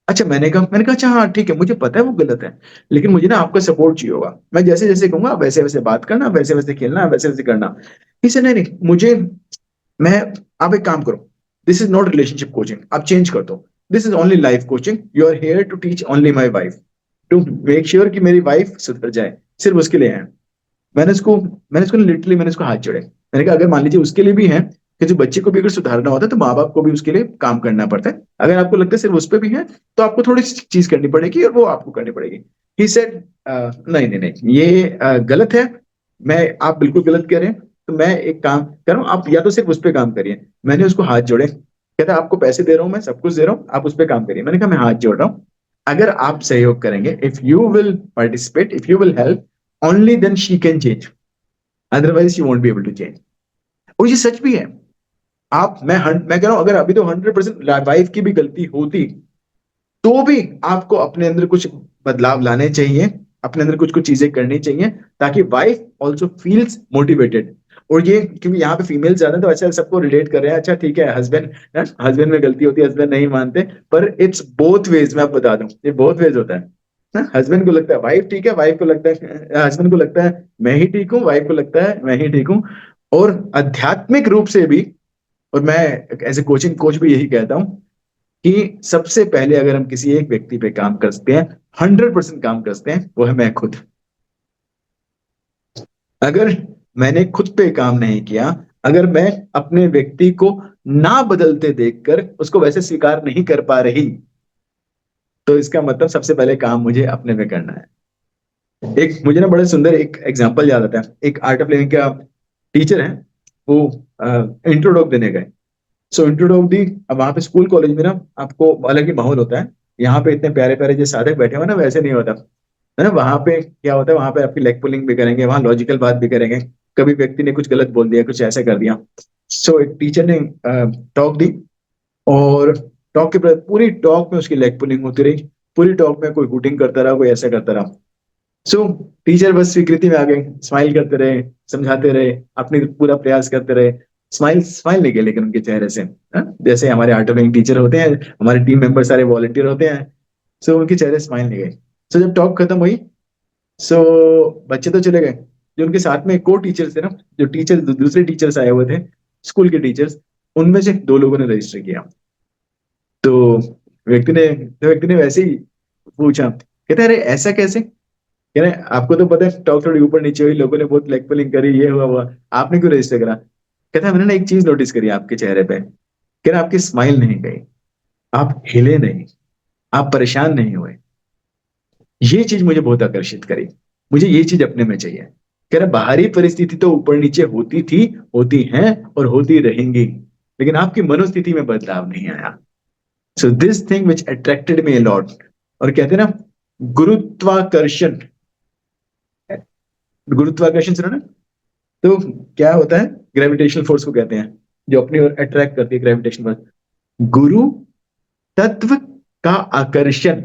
अच्छा, मैंने कहा अच्छा हाँ ठीक है, मुझे पता है वो गलत है, लेकिन मुझे ना आपका सपोर्ट चाहिए होगा, मैं जैसे जैसे कहूंगा वैसे वैसे बात करना, वैसे वैसे खेलना, वैसे वैसे करना। इसे नहीं नहीं, मुझे मैं आप एक काम करो, this is not relationship coaching, आप चेंज कर दो, this is only life coaching, you are here to teach only my wife, to make sure कि मेरी वाइफ सुधर जाए, सिर्फ उसके लिए है। मैंने उसको लिटरली मैंने उसको हाथ जोड़े, मैंने कहा अगर मान लीजिए उसके लिए भी है कि जो बच्चे को भी अगर सुधारना होता है तो माँ बाप को भी उसके लिए काम करना पड़ता है, अगर आपको लगता है सिर्फ उस पर भी है तो आपको थोड़ी सी चीज करनी पड़ेगी और वो आपको करनी पड़ेगी। ही सेड नहीं नहीं नहीं, ये गलत है, मैं आप बिल्कुल गलत कह रहे हैं, तो मैं एक काम कर रहा हूँ, आप या तो सिर्फ उस पर काम करिए। मैंने उसको हाथ जोड़े, कहता आपको पैसे दे रहा हूँ, मैं सब कुछ दे रहा हूँ, आप उस पर काम करिए। मैंने कहा मैं हाथ जोड़ रहा हूँ, अगर आप सहयोग करेंगे, if you will participate, if you will help, only then she can change, otherwise she won't be able to change. और ये सच भी है। मैं कह रहा हूं अगर अभी तो 100% वाइफ की भी गलती होती तो भी आपको अपने अंदर कुछ बदलाव लाने चाहिए, अपने अंदर कुछ कुछ चीजें करनी चाहिए, ताकि वाइफ ऑल्सो फील्स मोटिवेटेड। और ये क्योंकि यहाँ पे फीमेल ज्यादा, तो अच्छा सबको रिलेट कर रहे हैं, अच्छा ठीक है, हस्बैंड में गलती होती है, हस्बैंड नहीं मानते, पर इट्स बोथ वेज, मैं आपको बता दूं ये बोथ वेज होता है। हस्बैंड को लगता है वाइफ ठीक है, वाइफ को लगता है, हस्बैंड को लगता है मैं ही ठीक हूँ, वाइफ को लगता है मैं ही ठीक हूँ। और आध्यात्मिक रूप से भी, और मैं एज ए कोचिंग कोच भी यही कहता हूं कि सबसे पहले अगर हम किसी एक व्यक्ति पे काम कर सकते हैं, 100% काम कर सकते हैं, वो है मैं खुद। अगर मैंने खुद पे काम नहीं किया, अगर मैं अपने व्यक्ति को ना बदलते देखकर उसको वैसे स्वीकार नहीं कर पा रही, तो इसका मतलब सबसे पहले काम मुझे अपने में करना है। एक मुझे ना बड़ा सुंदर एक एग्जांपल याद आता है, एक आर्ट ऑफ लिविंग का टीचर है, वो इंट्रोडक्ट देने गए। सो इंट्रोडक्ट दी, अब वहां पे स्कूल कॉलेज में ना आपको अलग ही माहौल होता है, यहाँ पे इतने प्यारे प्यारे जो साधक बैठे हुए ना, वैसे नहीं होता है ना। वहां पे क्या होता है, वहां पे आपकी लेग पुलिंग भी करेंगे, वहां लॉजिकल बात भी करेंगे, कभी व्यक्ति ने कुछ गलत बोल दिया, कुछ ऐसा कर दिया। सो एक टीचर ने टॉक दी, और टॉक के पूरी टॉक में उसकी लेग पुलिंग होती रही, पूरी टॉक में कोई हुटिंग करता रहा, कोई ऐसा करता रहा। सो टीचर बस स्वीकृति में आ गए, स्माइल करते रहे, समझाते रहे, अपनी पूरा प्रयास करते रहे, स्माइल स्माइल नहीं गए लेकिन उनके चेहरे से, जैसे हमारे आर्ट ऑफ लिविंग टीचर होते हैं, हमारे टीम मेंबर सारे वॉलंटियर होते हैं, सो उनके चेहरे स्माइल नहीं गए। सो जब टॉक खत्म हुई, सो बच्चे तो चले गए, जो उनके साथ में को टीचर्स थे ना, जो टीचर दूसरे टीचर्स आए हुए थे, स्कूल के टीचर्स, उनमें से दो लोगों ने रजिस्टर किया। तो व्यक्ति ने वैसे ही पूछा, कहते अरे ऐसा कैसे, कह रहे आपको तो पता है टॉक थोड़ी ऊपर नीचे हुई, लोगों ने बहुत लेग पुलिंग करी, ये हुआ हुआ, आपने क्यों रजिस्टर करा। कहता है मैंने ना एक चीज नोटिस करी आपके चेहरे पे, कह रहा आपकी स्माइल नहीं गई, आप हिले नहीं, आप परेशान नहीं हुए, ये चीज मुझे बहुत आकर्षित करी, मुझे ये चीज अपने में चाहिए। कह रहा बाहरी परिस्थिति तो ऊपर नीचे होती थी, होती है और होती रहेंगी, लेकिन आपकी मनोस्थिति में बदलाव नहीं आया। So this thing which attracted me a lot. और कहते हैं ना गुरुत्वाकर्षण, गुरुत्वाकर्षण सुना ना, तो क्या होता है, ग्रेविटेशनल फोर्स को कहते हैं, जो अपनी ओर अट्रैक्ट करती है, ग्रेविटेशन फोर्स। गुरु तत्व का आकर्षण,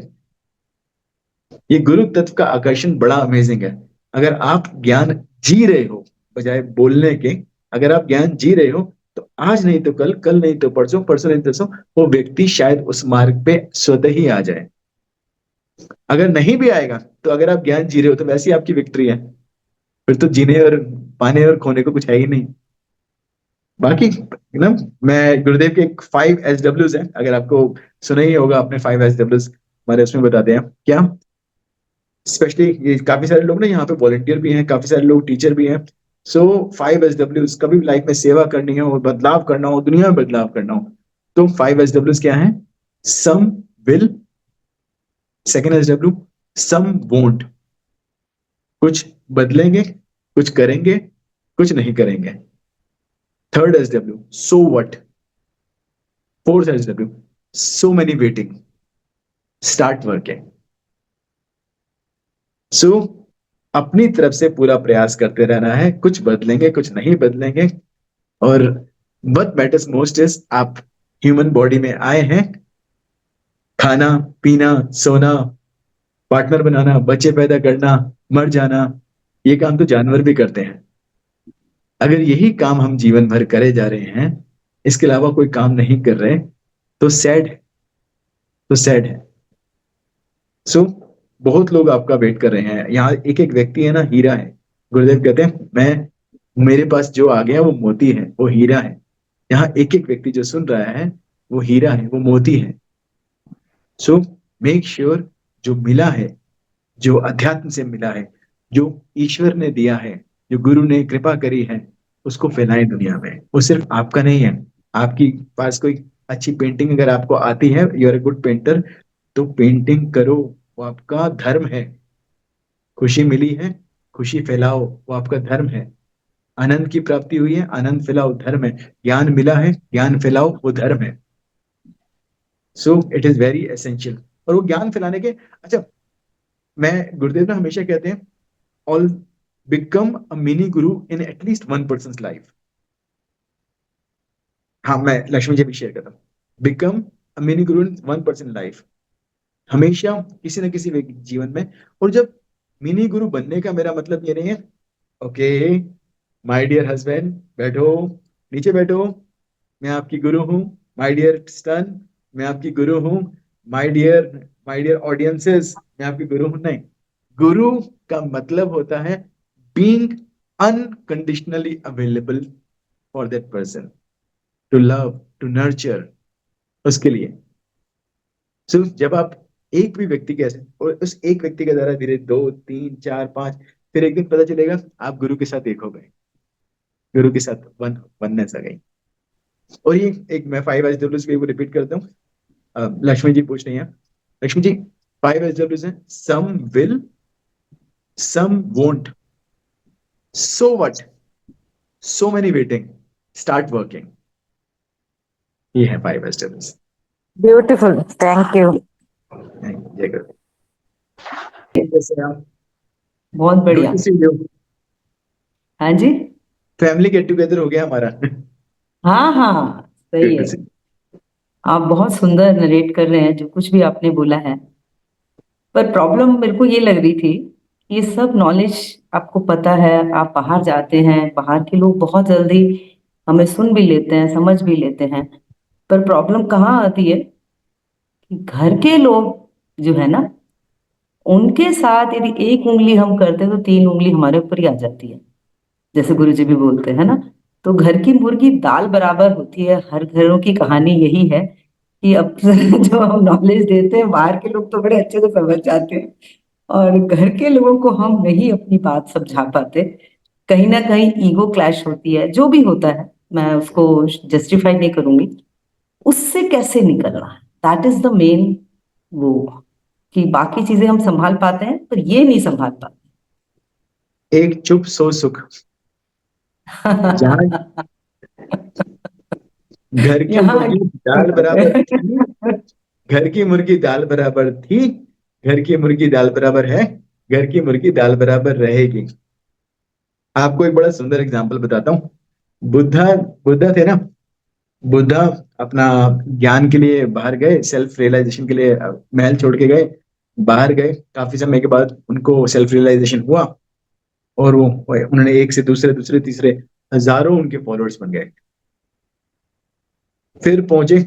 ये गुरु तत्व का आकर्षण बड़ा अमेजिंग है। अगर आप ज्ञान जी रहे हो बजाय बोलने के, अगर आप ज्ञान जी रहे हो, तो आज नहीं तो कल, कल नहीं तो परसों, परसों नहीं तो परसों, वो व्यक्ति शायद उस मार्ग पे स्वतः ही आ जाए। अगर नहीं भी आएगा, तो अगर आप ज्ञान जी रहे हो तो वैसी आपकी विक्ट्री है, फिर तो जीने और पाने और खोने को कुछ है ही नहीं। बाकी ना, मैं गुरुदेव के 5 SWs है, अगर आपको सुना ही होगा आपने 5 SWs, हमारे उसमें बताते हैं क्या। स्पेशली ये काफी सारे लोग ना यहाँ पे वॉलंटियर भी हैं, काफी सारे लोग टीचर भी हैं। सो 5 SWs, कभी भी लाइफ में सेवा करनी हो, बदलाव करना हो, दुनिया में बदलाव करना हो, तो 5 SWs क्या है। Some will, second SW some won't, कुछ बदलेंगे, कुछ करेंगे, कुछ नहीं करेंगे। Third SW so what. Fourth SW so many waiting, start working. So अपनी तरफ से पूरा प्रयास करते रहना है, कुछ बदलेंगे, कुछ नहीं बदलेंगे, और what मैटर्स मोस्ट इज आप ह्यूमन बॉडी में आए हैं, खाना पीना सोना, पार्टनर बनाना, बच्चे पैदा करना, मर जाना, ये काम तो जानवर भी करते हैं। अगर यही काम हम जीवन भर करे जा रहे हैं, इसके अलावा कोई काम नहीं कर रहे, तो सैड है, तो सैड है। सो बहुत लोग आपका वेट कर रहे हैं। यहाँ एक एक व्यक्ति है ना, हीरा है। गुरुदेव कहते हैं मैं, मेरे पास जो आ गया वो मोती है, वो हीरा है। यहाँ एक एक व्यक्ति जो सुन रहा है वो हीरा है, वो मोती है। सो मेक श्योर जो मिला है, जो अध्यात्म से मिला है, जो ईश्वर ने दिया है, जो गुरु ने कृपा करी है, उसको फैलाएं दुनिया में। वो सिर्फ आपका नहीं है। आपकी पास कोई अच्छी पेंटिंग अगर आपको आती है, you are a good painter, तो पेंटिंग करो, वो आपका धर्म है। खुशी मिली है, खुशी फैलाओ, वो आपका धर्म है। आनंद की प्राप्ति हुई है, आनंद फैलाओ, धर्म है। ज्ञान मिला है, ज्ञान फैलाओ, वो धर्म है। So it is very essential. और वो ज्ञान फैलाने के, अच्छा, मैं, गुरुदेव ना हमेशा कहते हैं, all become a mini Guru in at least one person life. हाँ, मैं लक्ष्मी जी भी शेयर करता हूँ, become a mini Guru in one person life. हमेशा किसी न किसी व्यक्ति के जीवन में। और जब मिनी गुरु बनने का मेरा मतलब ये नहीं है, ओके माय डियर हस्बैंड बैठो, नीचे बैठो, मैं आपकी गुरु हूँ। माय डियर सन, मैं आपकी गुरु हूँ। माय डियर ऑडियंसेस, मैं आपकी गुरु हूँ, नहीं। गुरु का मतलब होता है being unconditionally available for that person, to love, to nurture, उसके लिए। सो जब आप एक भी व्यक्ति के ऐसे, और उस एक व्यक्ति के द्वारा धीरे दो तीन चार पांच, फिर एक दिन पता चलेगा आप गुरु के साथ एक हो गए, गुरु के साथ वननेस आ गई। और ये एक मैं 5 SWs को रिपीट करता हूँ। लक्ष्मी जी पूछ रही हैं, लक्ष्मी जी 5 SWs हैं, some will, some won't, so what, so many waiting, start working. ये है 5 SWs। Beautiful, thank you. जय गुरु। कैसे हैं आप? बहुत गुड बढ़िया। To see you. हाँ जी। फैमिली गेट टुगेदर हो गया हमारा। हाँ हाँ, सही गुड टू है। सी। आप बहुत सुंदर नरेट कर रहे हैं जो कुछ भी आपने बोला है। पर प्रॉब्लम मेरे को ये लग रही थी, ये सब नॉलेज आपको पता है, आप बाहर जाते हैं, बाहर के लोग बहुत जल्दी हमें सुन भी लेते हैं, समझ भी लेते हैं। पर प्रॉब्लम कहाँ आती है कि घर के लोग जो है ना, उनके साथ यदि एक उंगली हम करते हैं तो तीन उंगली हमारे ऊपर ही आ जाती है, जैसे गुरुजी भी बोलते हैं ना। तो घर की मुर्गी दाल बराबर होती है, हर घरों की कहानी यही है कि अब जो हम नॉलेज देते हैं बाहर के लोग तो बड़े अच्छे से समझ जाते हैं, और घर के लोगों को हम नहीं अपनी बात समझा पाते। कहीं ना कहीं ईगो क्लैश होती है, जो भी होता है, मैं उसको जस्टिफाई नहीं करूंगी। उससे कैसे निकलना है, दैट इज द मेन वो, कि बाकी चीजें हम संभाल पाते हैं पर ये नहीं संभाल एक चुप सो सुख। जहां पाते। घर की यहाँ मुर्गी दाल बराबर थी, घर की मुर्गी दाल बराबर थी, घर की मुर्गी दाल बराबर है, घर की मुर्गी दाल बराबर रहेगी। आपको एक बड़ा सुंदर एग्जांपल बताता हूँ। बुद्धा, बुद्धा थे ना, बुद्धा अपना ज्ञान के लिए बाहर गए, सेल्फ रियलाइजेशन के लिए महल छोड़ के गए। बाहर गए, काफी समय के बाद उनको सेल्फ रियलाइजेशन हुआ, और वो उन्होंने एक से दूसरे, दूसरे तीसरे, हजारों उनके फॉलोअर्स बन गए। फिर पहुंचे,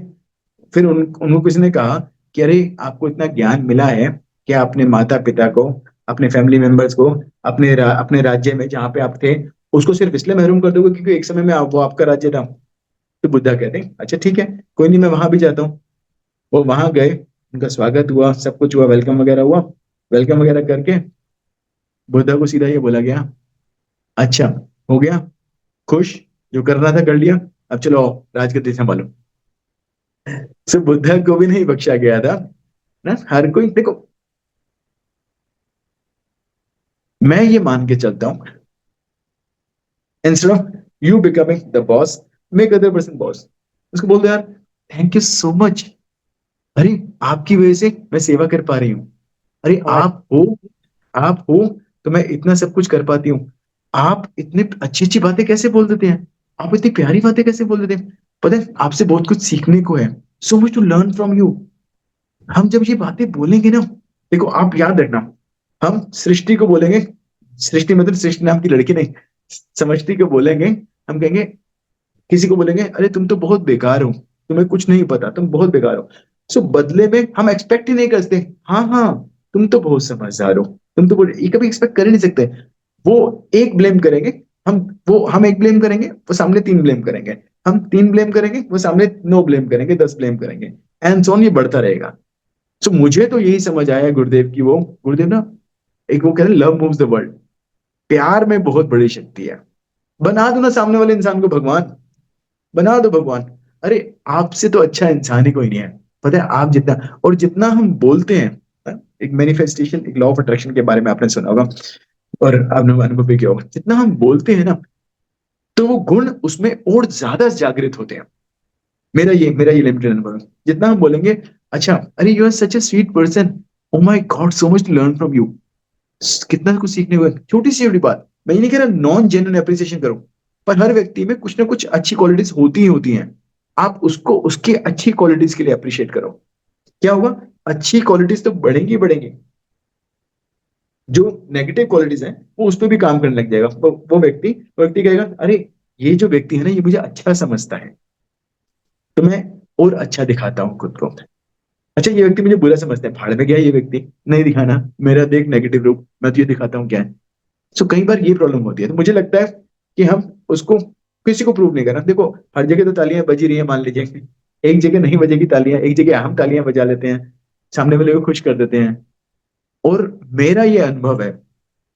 फिर उनको किसी ने कहा कि अरे आपको इतना ज्ञान मिला है, क्या अपने माता पिता को, अपने फैमिली मेंबर्स को, अपने राज्य में जहाँ पे आप थे, उसको सिर्फ इसलिए महरूम कर दोगे क्योंकि एक समय में वो आपका राज्य था? तो बुद्धा कहते हैं अच्छा ठीक है, कोई नहीं, मैं वहां भी जाता हूँ। वो वहां गए, उनका स्वागत हुआ, सब कुछ हुआ, वेलकम वगैरह हुआ। वेलकम वगैरह करके बुद्धा को सीधा ये बोला गया, अच्छा हो गया खुश, जो करना था कर लिया, अब चलो आओ राजगद्दी संभालो। सो बुद्धा को भी नहीं बख्शा गया था ना। हर कोई देखो, मैं ये मान के चलता हूं, instead of you becoming the boss, make other person boss. उसको बोल दो यार थैंक यू सो मच, अरे आपकी वजह से मैं सेवा कर पा रही हूँ। अरे आप हो, आप हो तो मैं इतना सब कुछ कर पाती हूँ। आप इतने अच्छी अच्छी बातें कैसे बोल देते हैं? आप इतनी प्यारी बातें कैसे बोल देते हैं? पता है आपसे बहुत कुछ सीखने को है, so much to learn from you. हम जब ये बातें बोलेंगे ना, देखो आप याद रखना, हम सृष्टि को बोलेंगे, सृष्टि मतलब सृष्टि नाम की लड़की नहीं, समष्टि को बोलेंगे, हम कहेंगे, किसी को बोलेंगे अरे तुम तो बहुत बेकार हो, तुम्हें कुछ नहीं पता, तुम बहुत बेकार हो। सो बदले में हम एक्सपेक्ट ही नहीं करते, हाँ हाँ तुम तो बहुत समझदार हो, तुम तो ये कभी एक्सपेक्ट कर ही नहीं सकते। वो एक ब्लेम करेंगे, हम एक ब्लेम करेंगे, वो सामने 3 ब्लेम करेंगे, हम 3 ब्लेम करेंगे, वो सामने 9 ब्लेम करेंगे, 10 ब्लेम करेंगे, एंड सो ऑन, ये बढ़ता रहेगा। सो मुझे तो यही समझ आया गुरुदेव की, वो गुरुदेव ना, एक वो कहते हैं लव मूव्स द वर्ल्ड, प्यार में बहुत बड़ी शक्ति है। बना दो ना सामने वाले इंसान को भगवान, बना दो भगवान। अरे आपसे तो अच्छा इंसान ही कोई नहीं है। पता है आप जितना और जितना हम बोलते हैं, एक मैनिफेस्टेशन, एक लॉ ऑफ अट्रैक्शन के बारे में आपने सुना होगा और आपने अनुभव भी किया होगा, जितना हम बोलते हैं ना, तो वो गुण उसमें और ज्यादा जागृत होते हैं। मेरा ये लिमिटेड अनुभव है। जितना हम बोलेंगे, अच्छा अरे you are such a sweet person, oh my God so much to learn from you, कितना कुछ सीखने को है। छोटी बात, मैं ये नहीं कह रहा नॉन जेन्युइन एप्रिसिएशन करो, पर हर व्यक्ति में कुछ ना कुछ अच्छी क्वालिटीज होती ही होती हैं। आप उसको उसकी अच्छी क्वालिटीज के लिए अप्रिशिएट करो, क्या होगा, अच्छी क्वालिटीज तो बढ़ेंगी ही बढ़ेंगी। जो नेगेटिव क्वालिटीज हैं वो उस पर भी काम करने लग जाएगा। वो व्यक्ति कहेगा अरे ये जो व्यक्ति है ना, ये मुझे अच्छा समझता है, तो मैं और अच्छा दिखाता हूँ खुद को। अच्छा ये व्यक्ति मुझे बुरा समझता है, भाड़ में गया ये व्यक्ति, नहीं दिखाना, मेरा देख नेगेटिव रूप, मैं तो ये दिखाता हूँ क्या है। सो कई बार ये प्रॉब्लम होती है। तो मुझे लगता है कि हम उसको किसी को प्रूव नहीं करना। देखो हर जगह तो तालियां बजी रही है, मान लीजिए एक जगह नहीं बजेगी तालियां, एक जगह हम तालियां बजा लेते हैं, सामने वाले को खुश कर देते हैं। और मेरा ये अनुभव है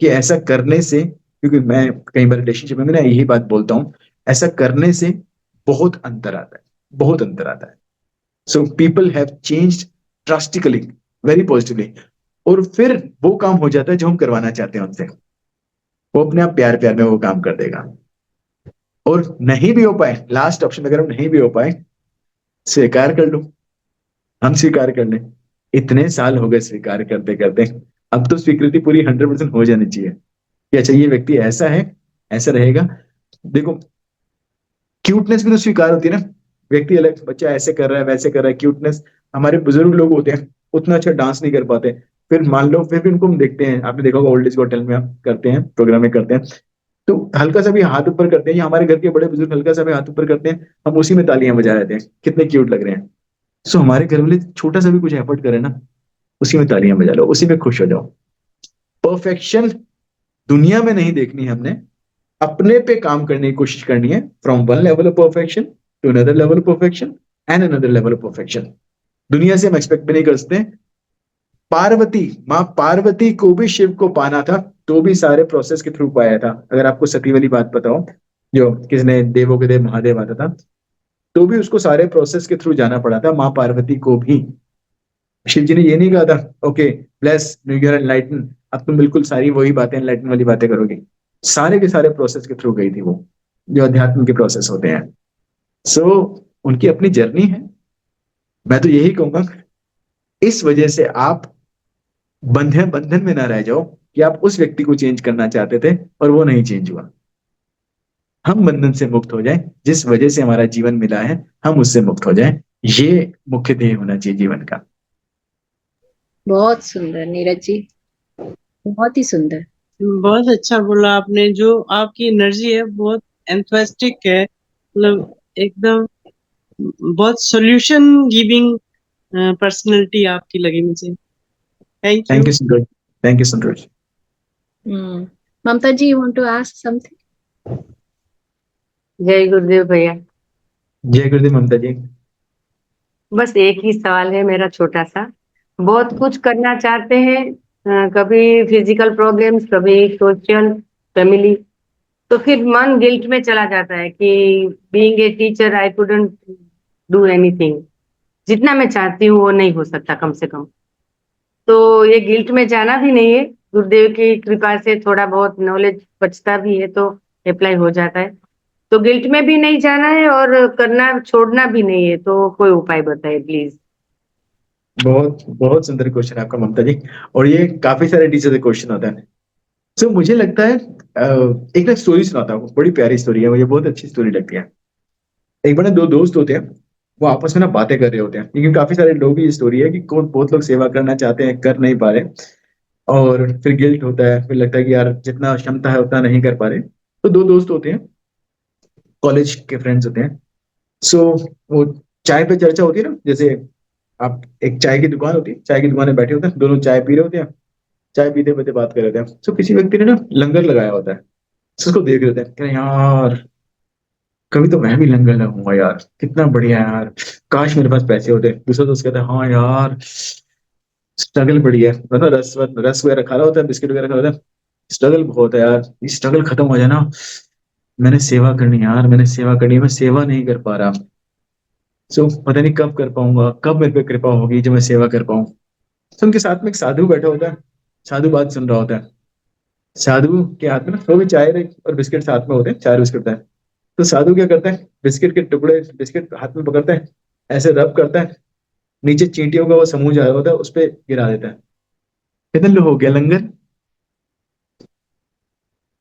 कि ऐसा करने से, क्योंकि मैं कई बार रिलेशनशिप में मैं यही बात बोलता हूँ, ऐसा करने से बहुत अंतर आता है, बहुत अंतर आता है। So people have changed drastically, very positively. और फिर वो काम हो जाता है जो हम करवाना चाहते हैं उनसे, वो अपने आप प्यार प्यार में वो काम कर देगा। और नहीं भी हो पाए, लास्ट ऑप्शन अगर हम नहीं भी हो पाए, स्वीकार कर लो, हम स्वीकार कर लें। इतने साल हो गए स्वीकार करते करते, अब तो स्वीकृति पूरी 100% हो जानी चाहिए कि अच्छा ये व्यक्ति ऐसा है, ऐसा रहेगा। देखो क्यूटनेस भी तो स्वीकार होती है ना, व्यक्ति अलग, बच्चा ऐसे कर रहा है वैसे कर रहा है, क्यूटनेस। हमारे बुजुर्ग लोग होते हैं, उतना अच्छा डांस नहीं कर पाते, फिर मान लो फिर भी उनको हम देखते हैं, आपने देखा होगा ओल्ड एज होटल में हम करते हैं, प्रोग्राम में करते हैं, तो हल्का सा भी हाथ ऊपर करते हैं, या हमारे घर के बड़े बुजुर्ग हल्का सा भी हाथ ऊपर करते हैं, हम उसी में तालियां बजा रहे हैं, कितने क्यूट लग रहे हैं। सो हमारे घर वाले छोटा सा भी कुछ एफर्ट करें ना, उसी में तालियां बजा लो, उसी में खुश हो जाओ। परफेक्शन दुनिया में नहीं देखनी है हमने, अपने पे काम करने की कोशिश करनी है, from one level of perfection to another level of perfection and another level of perfection. दुनिया से हम एक्सपेक्ट भी नहीं कर सकते। पार्वती, माँ पार्वती को भी शिव को पाना था, तो भी सारे प्रोसेस के थ्रू पाया था। अगर आपको सती वाली बात पता हो, जो किसने देवों के देव महादेव आता था, तो भी उसको सारे प्रोसेस के थ्रू जाना पड़ा था, माँ पार्वती को भी। शिव जी ने ये नहीं कहा था okay bless new year enlighten, अब तुम बिल्कुल सारी वही बातें एनलाइटन वाली बातें करोगे। सारे के सारे प्रोसेस के थ्रू गई थी वो, जो अध्यात्म के प्रोसेस होते हैं। सो उनकी अपनी जर्नी है। मैं तो यही कहूंगा, इस वजह से आप बंधन बंधन में ना रह जाओ कि आप उस व्यक्ति को चेंज करना चाहते थे और वो नहीं चेंज हुआ। हम बंधन से मुक्त हो जाएं, जिस वजह से हमारा जीवन मिला है हम उससे मुक्त हो जाएं। ये मुख्य ध्येय होना चाहिए जीवन का। बहुत सुंदर नीरज जी, बहुत ही सुंदर। बहुत अच्छा बोला आपने। जो आपकी एनर्जी है बहुत एंथुसियास्टिक है, मतलब एकदम बहुत सॉल्यूशन गिविंग पर्सनालिटी आपकी लगी मुझे। Thank thank you. You Sundar, thank you Sundar. Mamta ji, you want to ask something? जय गुरुदेव भैया। जय गुरुदेव ममता जी। बस एक ही सवाल है मेरा छोटा सा। बहुत कुछ करना चाहते हैं, कभी फिजिकल प्रॉब्लम्स, कभी सोशल, फैमिली, तो फिर मन गिल्ट में चला जाता है कि being a teacher I couldn't do anything. जितना मैं चाहती हूँ वो नहीं हो सकता कम से कम। तो ये गिल्ट में जाना भी नहीं है, गुरुदेव की कृपा से थोड़ा बहुत नॉलेज बचता भी है तो अप्लाई हो जाता है। तो गिल्ट में भी नहीं जाना है और करना छोड़ना भी नहीं है, तो कोई उपाय बताइए प्लीज। बहुत बहुत सुंदर क्वेश्चन है आपका ममता जी, और ये काफी सारे टीचर से क्वेश्चन होता है। सो मुझे लगता है एक ना स्टोरी सुनाता हूँ, बड़ी प्यारी स्टोरी है, मुझे बहुत अच्छी स्टोरी लगती है। एक बार ना दो दोस्त होते हैं, वो आपस में ना बातें कर रहे होते हैं, क्योंकि काफी सारे लोग की स्टोरी है कि कौन बहुत लोग सेवा करना चाहते हैं, कर नहीं पा रहे, और फिर गिल्ट होता है, फिर लगता है कि यार जितना क्षमता है उतना नहीं कर पा रहे। तो दो दोस्त होते हैं, कॉलेज के फ्रेंड्स होते हैं। सो वो चाय पे चर्चा होती है ना, जैसे आप एक चाय की दुकान होती है, चाय की दुकान में बैठे होते हैं, दोनों चाय पी रहे होते हैं, चाय पीते पीते बात कर रहे होते हैं। सो किसी व्यक्ति ने ना लंगर लगाया होता है, सो उसको देख रहे होते हैं, कह रहे हैं, यार कभी तो मैं भी लंगर लगाऊंगा यार, कितना बढ़िया है यार, काश मेरे पास पैसे होते। दूसरा दोस्त कहता है, हाँ यार स्ट्रगल बढ़िया है, मतलब रस रस वगैरह खा रहा होता है, बिस्किट वगैरह खा रहा होता है, स्ट्रगल बहुत है यार, ये स्ट्रगल खत्म हो जाए ना, मैंने सेवा करनी है यार, मैंने सेवा करनी है, मैं सेवा नहीं कर पा रहा। सो पता नहीं कब कर पाऊंगा, कब मेरे पे कृपा होगी जो मैं सेवा कर पाऊं। तो उनके साथ में एक साधु बैठा होता है, साधु बात सुन रहा होता है। साधु के हाथ में ना वो भी चाय और बिस्किट साथ में होते हैं, चाय और बिस्किट होता है। तो साधु क्या करता है, बिस्किट के टुकड़े बिस्किट हाथ में पकड़ता है, ऐसे रब करता है, नीचे चींटियों का वो समूह जा रहा होता है उस पर गिरा देता है, कितने लोग हो गया लंगर।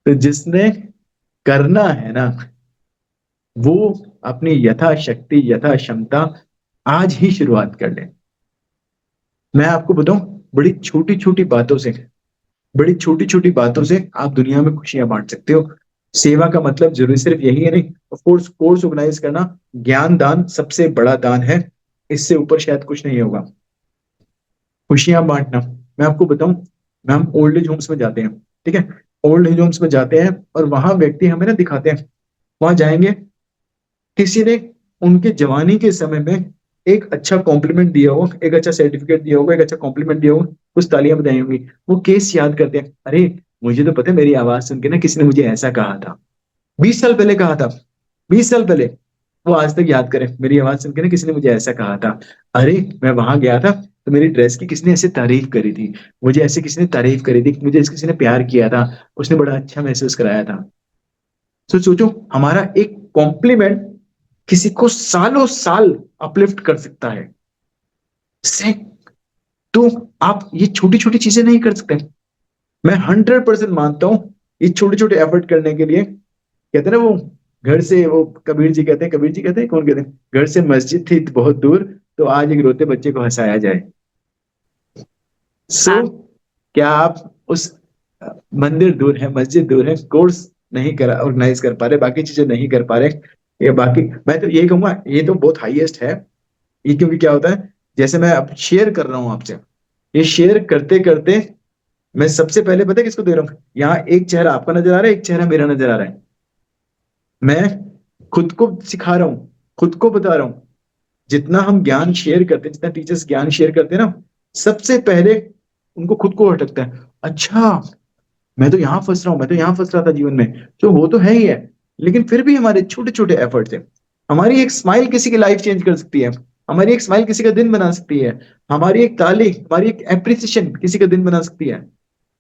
तो जिसने करना है ना, वो अपनी यथाशक्ति यथा क्षमता आज ही शुरुआत कर ले। मैं आपको बताऊं, बड़ी छोटी छोटी बातों से, बड़ी छोटी छोटी बातों से आप दुनिया में खुशियां बांट सकते हो। सेवा का मतलब जरूरी सिर्फ यही है नहीं, ऑफ कोर्स कोर्स ऑर्गेनाइज करना, ज्ञान दान सबसे बड़ा दान है, इससे ऊपर शायद कुछ नहीं होगा। खुशियां बांटना, मैं आपको बताऊं, मैं हम ओल्ड एज होम्स में जाते हैं, ठीक है, ओल्ड एज होम्स में जाते हैं और वहां व्यक्ति हमें ना दिखाते हैं, वहां जाएंगे, किसी ने उनके जवानी के समय में एक अच्छा कॉम्प्लीमेंट दिया हो, एक अच्छा सर्टिफिकेट दिया होगा, एक अच्छा कॉम्प्लीमेंट दिया होगा, कुछ तालियां बजाई होंगी, वो केस याद करते हैं, अरे मुझे तो पता है, मेरी आवाज सुन के ना किसी ने मुझे ऐसा कहा था, 20 साल पहले कहा था, 20 साल पहले। वो आज तक याद करें, मेरी आवाज सुन के ना किसी ने मुझे ऐसा कहा था, अरे मैं वहां गया था तो मेरी ड्रेस की किसी ने ऐसे तारीफ करी थी, मुझे ऐसे किसी ने तारीफ करी थी, मुझे किसी ने प्यार किया था, उसने बड़ा अच्छा महसूस कराया था। तो सोचो, हमारा एक कॉम्प्लीमेंट किसी को सालों साल अपलिफ्ट कर सकता है। से तो आप ये छोटी छोटी चीजें नहीं कर सकते। मैं 100% मानता हूं, ये छोटे छोटे एफर्ट करने के लिए, कहते हैं ना वो, घर से वो कबीर जी कहते हैं, कबीर जी कहते हैं, कौन कहते हैं, घर से मस्जिद थी बहुत दूर, तो आज एक रोते बच्चे को हंसाया जाए। सो क्या आप उस मंदिर दूर है, मस्जिद दूर है, कोर्स नहीं करा ऑर्गेनाइज कर पा रहे, बाकी चीजें नहीं कर पा रहे, ये बाकी, मैं तो ये कहूंगा ये तो बहुत हाईएस्ट है। ये क्योंकि क्या होता है, जैसे मैं अब शेयर कर रहा हूं आपसे, ये शेयर करते करते मैं सबसे पहले पता है किसको दे रहा हूँ, यहाँ एक चेहरा आपका नजर आ रहा है, एक चेहरा मेरा नजर आ रहा है, मैं खुद को सिखा रहा हूँ, खुद को बता रहा हूँ। जितना हम ज्ञान शेयर करते हैं, जितना टीचर्स ज्ञान शेयर करते हैं ना, सबसे पहले उनको खुद को अटकता है, अच्छा मैं तो यहाँ फंस रहा हूँ, मैं तो यहाँ फंस रहा था जीवन में, तो वो तो है ही है। लेकिन फिर भी हमारे छोटे छोटे एफर्ट से हमारी एक स्माइल किसी की लाइफ चेंज कर सकती है, हमारी एक स्माइल किसी का दिन बना सकती है, हमारी एक ताली, हमारी एक एप्रिसिएशन किसी का दिन बना सकती है।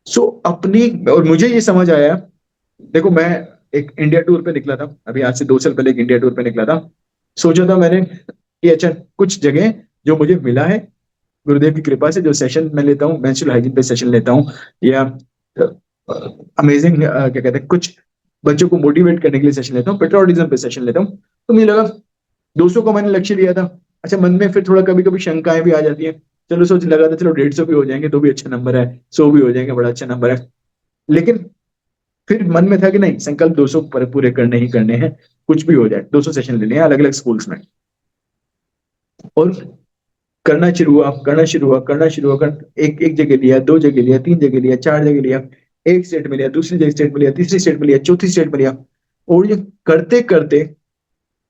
सो अपनी, और मुझे ये समझ आया, देखो मैं एक इंडिया टूर पे निकला था, अभी आज से 2 साल पहले एक इंडिया टूर पे निकला था। सोचा था मैंने कि अच्छा कुछ जगह जो मुझे मिला है गुरुदेव की कृपा से, जो सेशन मैं लेता हूँ, मेंस्ट्रुअल हाइजीन पे सेशन लेता हूँ, या अमेजिंग क्या कहते हैं, कुछ बच्चों को मोटिवेट करने के लिए सेशन लेता हूँ, पेट्रोटिज्म पे सेशन लेता हूँ, तो मुझे लगा 200 का मैंने लक्ष्य लिया था। अच्छा मन में फिर थोड़ा कभी कभी शंकाएं भी आ जाती हैं, चलो सोच लगा था चलो 150 भी हो जाएंगे तो भी अच्छा नंबर है, 100 भी हो जाएंगे बड़ा अच्छा नंबर है। लेकिन फिर मन में था कि नहीं, संकल्प 200 पूरे करने ही करने हैं, कुछ भी हो जाए, 200 सेशन लेने हैं अलग अलग स्कूल्स में। और करना शुरू हुआ, एक एक जगह लिया, 2 जगह लिया, 3 जगह लिया, 4 जगह लिया, एक स्टेट में लिया, दूसरी जगह स्टेट में लिया, तीसरी स्टेट में लिया, चौथी स्टेट में लिया। और ये करते करते,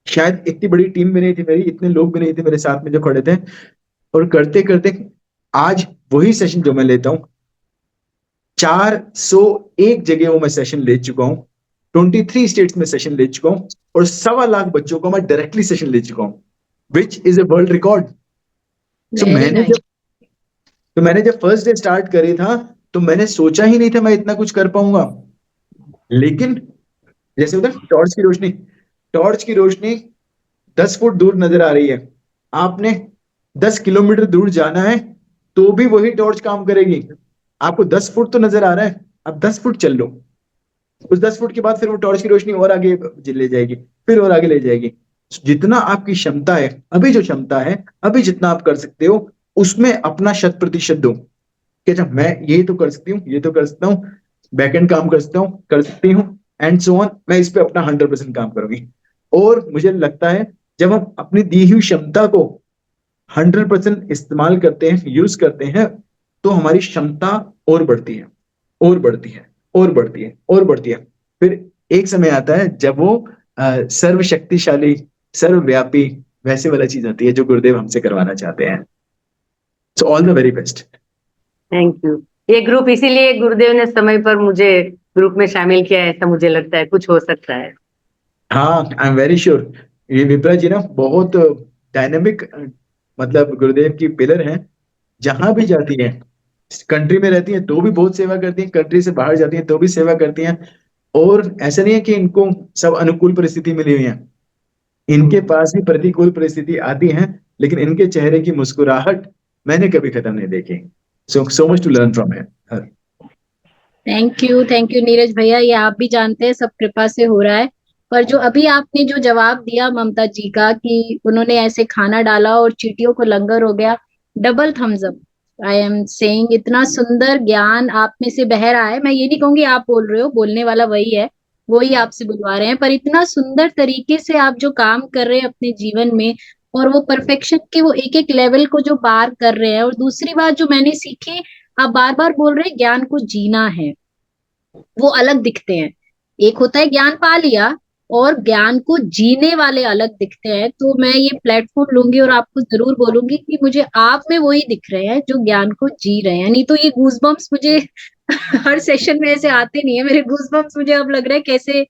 शायद इतनी बड़ी टीम भी नहीं थी मेरी, इतने लोग भी नहीं थे मेरे साथ में जो खड़े थे, और करते करते आज वही सेशन जो मैं लेता हूँ, 401 जगह वो मैं सेशन ले चुका हूँ, 23 स्टेट्स में सेशन ले चुका हूँ, और 1.25 लाख बच्चों को मैं डायरेक्टली सेशन ले चुका हूँ, which is a world record. तो वेरी मैंने नाइस। जब फर्स्ट डे स्टार्ट करी था, तो मैंने सोचा ही नहीं था मैं इतना कुछ कर पाऊंगा। लेकिन जैसे होता है टॉर्च की रोशनी 10 फुट दूर नजर आ रही है, आपने 10 किलोमीटर दूर जाना है तो भी वही टॉर्च काम करेगी। आपको 10 फुट तो नजर आ रहा है, आप 10 फुट चल लो, उस 10 फुट के बाद फिर वो टॉर्च की रोशनी और आगे ले जाएगी, फिर और आगे ले जाएगी। जितना आपकी क्षमता है, अभी जो क्षमता है, अभी जितना आप कर सकते हो, उसमें अपना 100% दो कि अच्छा मैं ये तो कर सकती हूँ, ये तो कर सकता हूँ, बैकएंड काम कर सकता हूँ, कर सकती हूँ, एंड सो ऑन, मैं इस पे अपना 100% काम करूंगी। और मुझे लगता है जब हम अपनी दी हुई क्षमता को 100% इस्तेमाल करते हैं, यूज करते हैं, तो हमारी क्षमता और बढ़ती है, और बढ़ती है, और बढ़ती है, और बढ़ती है। फिर एक समय आता है जब वो सर्वशक्तिशाली, सर्वव्यापी वैसे वाला चीज आती है जो गुरुदेव हमसे करवाना चाहते हैं। So all the very best. Thank you. ये ग्रुप इसीलिए गुरुदेव ने समय पर मुझे ग्रुप में शामिल किया है, ऐसा मुझे लगता है, कुछ हो सकता है। हाँ, आई एम वेरी श्योर। ये विप्रा जी ना बहुत डायनेमिक, मतलब गुरुदेव की पिलर हैं। जहां भी जाती हैं, कंट्री में रहती हैं तो भी बहुत सेवा करती हैं, कंट्री से बाहर जाती हैं तो भी सेवा करती हैं। और ऐसा नहीं है कि इनको सब अनुकूल परिस्थिति मिली हुई है, इनके पास भी प्रतिकूल परिस्थिति आती है, लेकिन इनके चेहरे की मुस्कुराहट मैंने कभी खत्म नहीं देखी। So much to learn from here. Thank you Neeraj भैया। ये आप भी जानते हैं सब कृपा से हो रहा है। पर जो अभी आपने जो जवाब दिया ममता जी का कि उन्होंने ऐसे खाना डाला और चींटियों को लंगर हो गया, double thumbs up. I am saying इतना सुंदर ज्ञान आप में से बह रहा है। मैं ये नहीं कहूंगी आप बोल रहे हो, बोलने वाला वही है, वही आपसे बुलवा रहे हैं। पर इतना सुंदर तरीके से आप जो काम कर रहे हैं अपने जीवन में, और वो परफेक्शन के वो एक एक लेवल को जो पार कर रहे हैं। और दूसरी बात जो मैंने सीखी, आप बार बार बोल रहे हैं ज्ञान को जीना है, वो अलग दिखते हैं। एक होता है ज्ञान पा लिया, और ज्ञान को जीने वाले अलग दिखते हैं। तो मैं ये प्लेटफॉर्म लूंगी और आपको जरूर बोलूंगी कि मुझे आप में वही दिख रहे हैं जो ज्ञान को जी रहे हैं। नहीं तो ये गूजबम्स मुझे हर सेशन में ऐसे आते नहीं है, मेरे गूजबम्स मुझे अब लग रहा है कैसे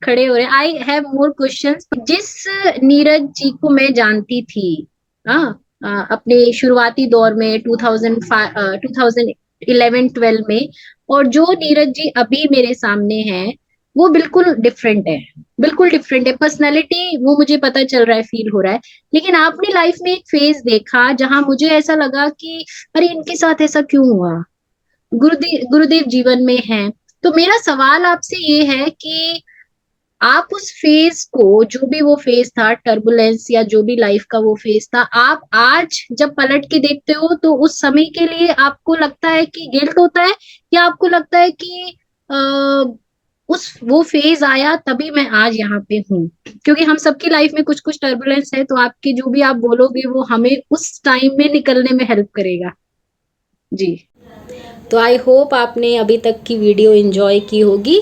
खड़े हो रहे हैं। I have more questions. जिस नीरज जी को मैं जानती थी, हाँ, अपने शुरुआती दौर में 2011-12 में, और जो नीरज जी अभी मेरे सामने हैं, वो बिल्कुल डिफरेंट है, बिल्कुल डिफरेंट है। पर्सनैलिटी वो मुझे पता चल रहा है, फील हो रहा है। लेकिन आपने लाइफ में एक फेज देखा जहां मुझे ऐसा लगा कि अरे इनके साथ ऐसा क्यों हुआ। गुरुदेव जीवन में हैं। तो मेरा सवाल आपसे ये है कि आप उस फेज को, जो भी वो फेज था, टर्बुलेंस या जो भी लाइफ का वो फेज था, आप आज जब पलट के देखते हो तो उस समय के लिए आपको लगता है कि गिल्ट होता है, या आपको लगता है कि उस वो फेज आया तभी मैं आज यहाँ पे हूँ। क्योंकि हम सबकी लाइफ में कुछ कुछ टर्बुलेंस है, तो आपकी जो भी आप बोलोगे वो हमें उस टाइम में निकलने में हेल्प करेगा। जी, तो आई होप आपने अभी तक की वीडियो एंजॉय की होगी।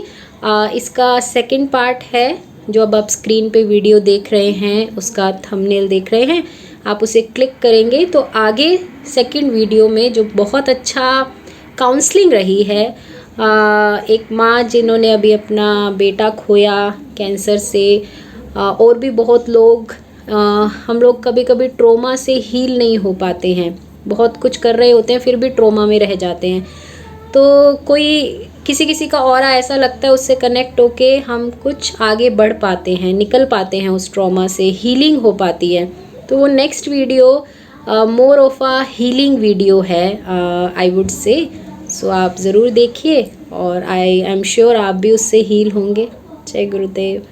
इसका सेकंड पार्ट है जो अब आप स्क्रीन पे वीडियो देख रहे हैं, उसका थंबनेल देख रहे हैं, आप उसे क्लिक करेंगे तो आगे सेकंड वीडियो में जो बहुत अच्छा काउंसलिंग रही है, एक माँ जिन्होंने अभी अपना बेटा खोया कैंसर से, और भी बहुत लोग, हम लोग कभी कभी ट्रोमा से हील नहीं हो पाते हैं, बहुत कुछ कर रहे होते हैं फिर भी ट्रोमा में रह जाते हैं। तो कोई किसी का ऑरा ऐसा लगता है, उससे कनेक्ट होके हम कुछ आगे बढ़ पाते हैं, निकल पाते हैं उस ट्रॉमा से, हीलिंग हो पाती है। तो वो next video more of a healing video है, आई वुड से। सो आप ज़रूर देखिए और आई एम श्योर आप भी उससे हील होंगे। जय गुरुदेव।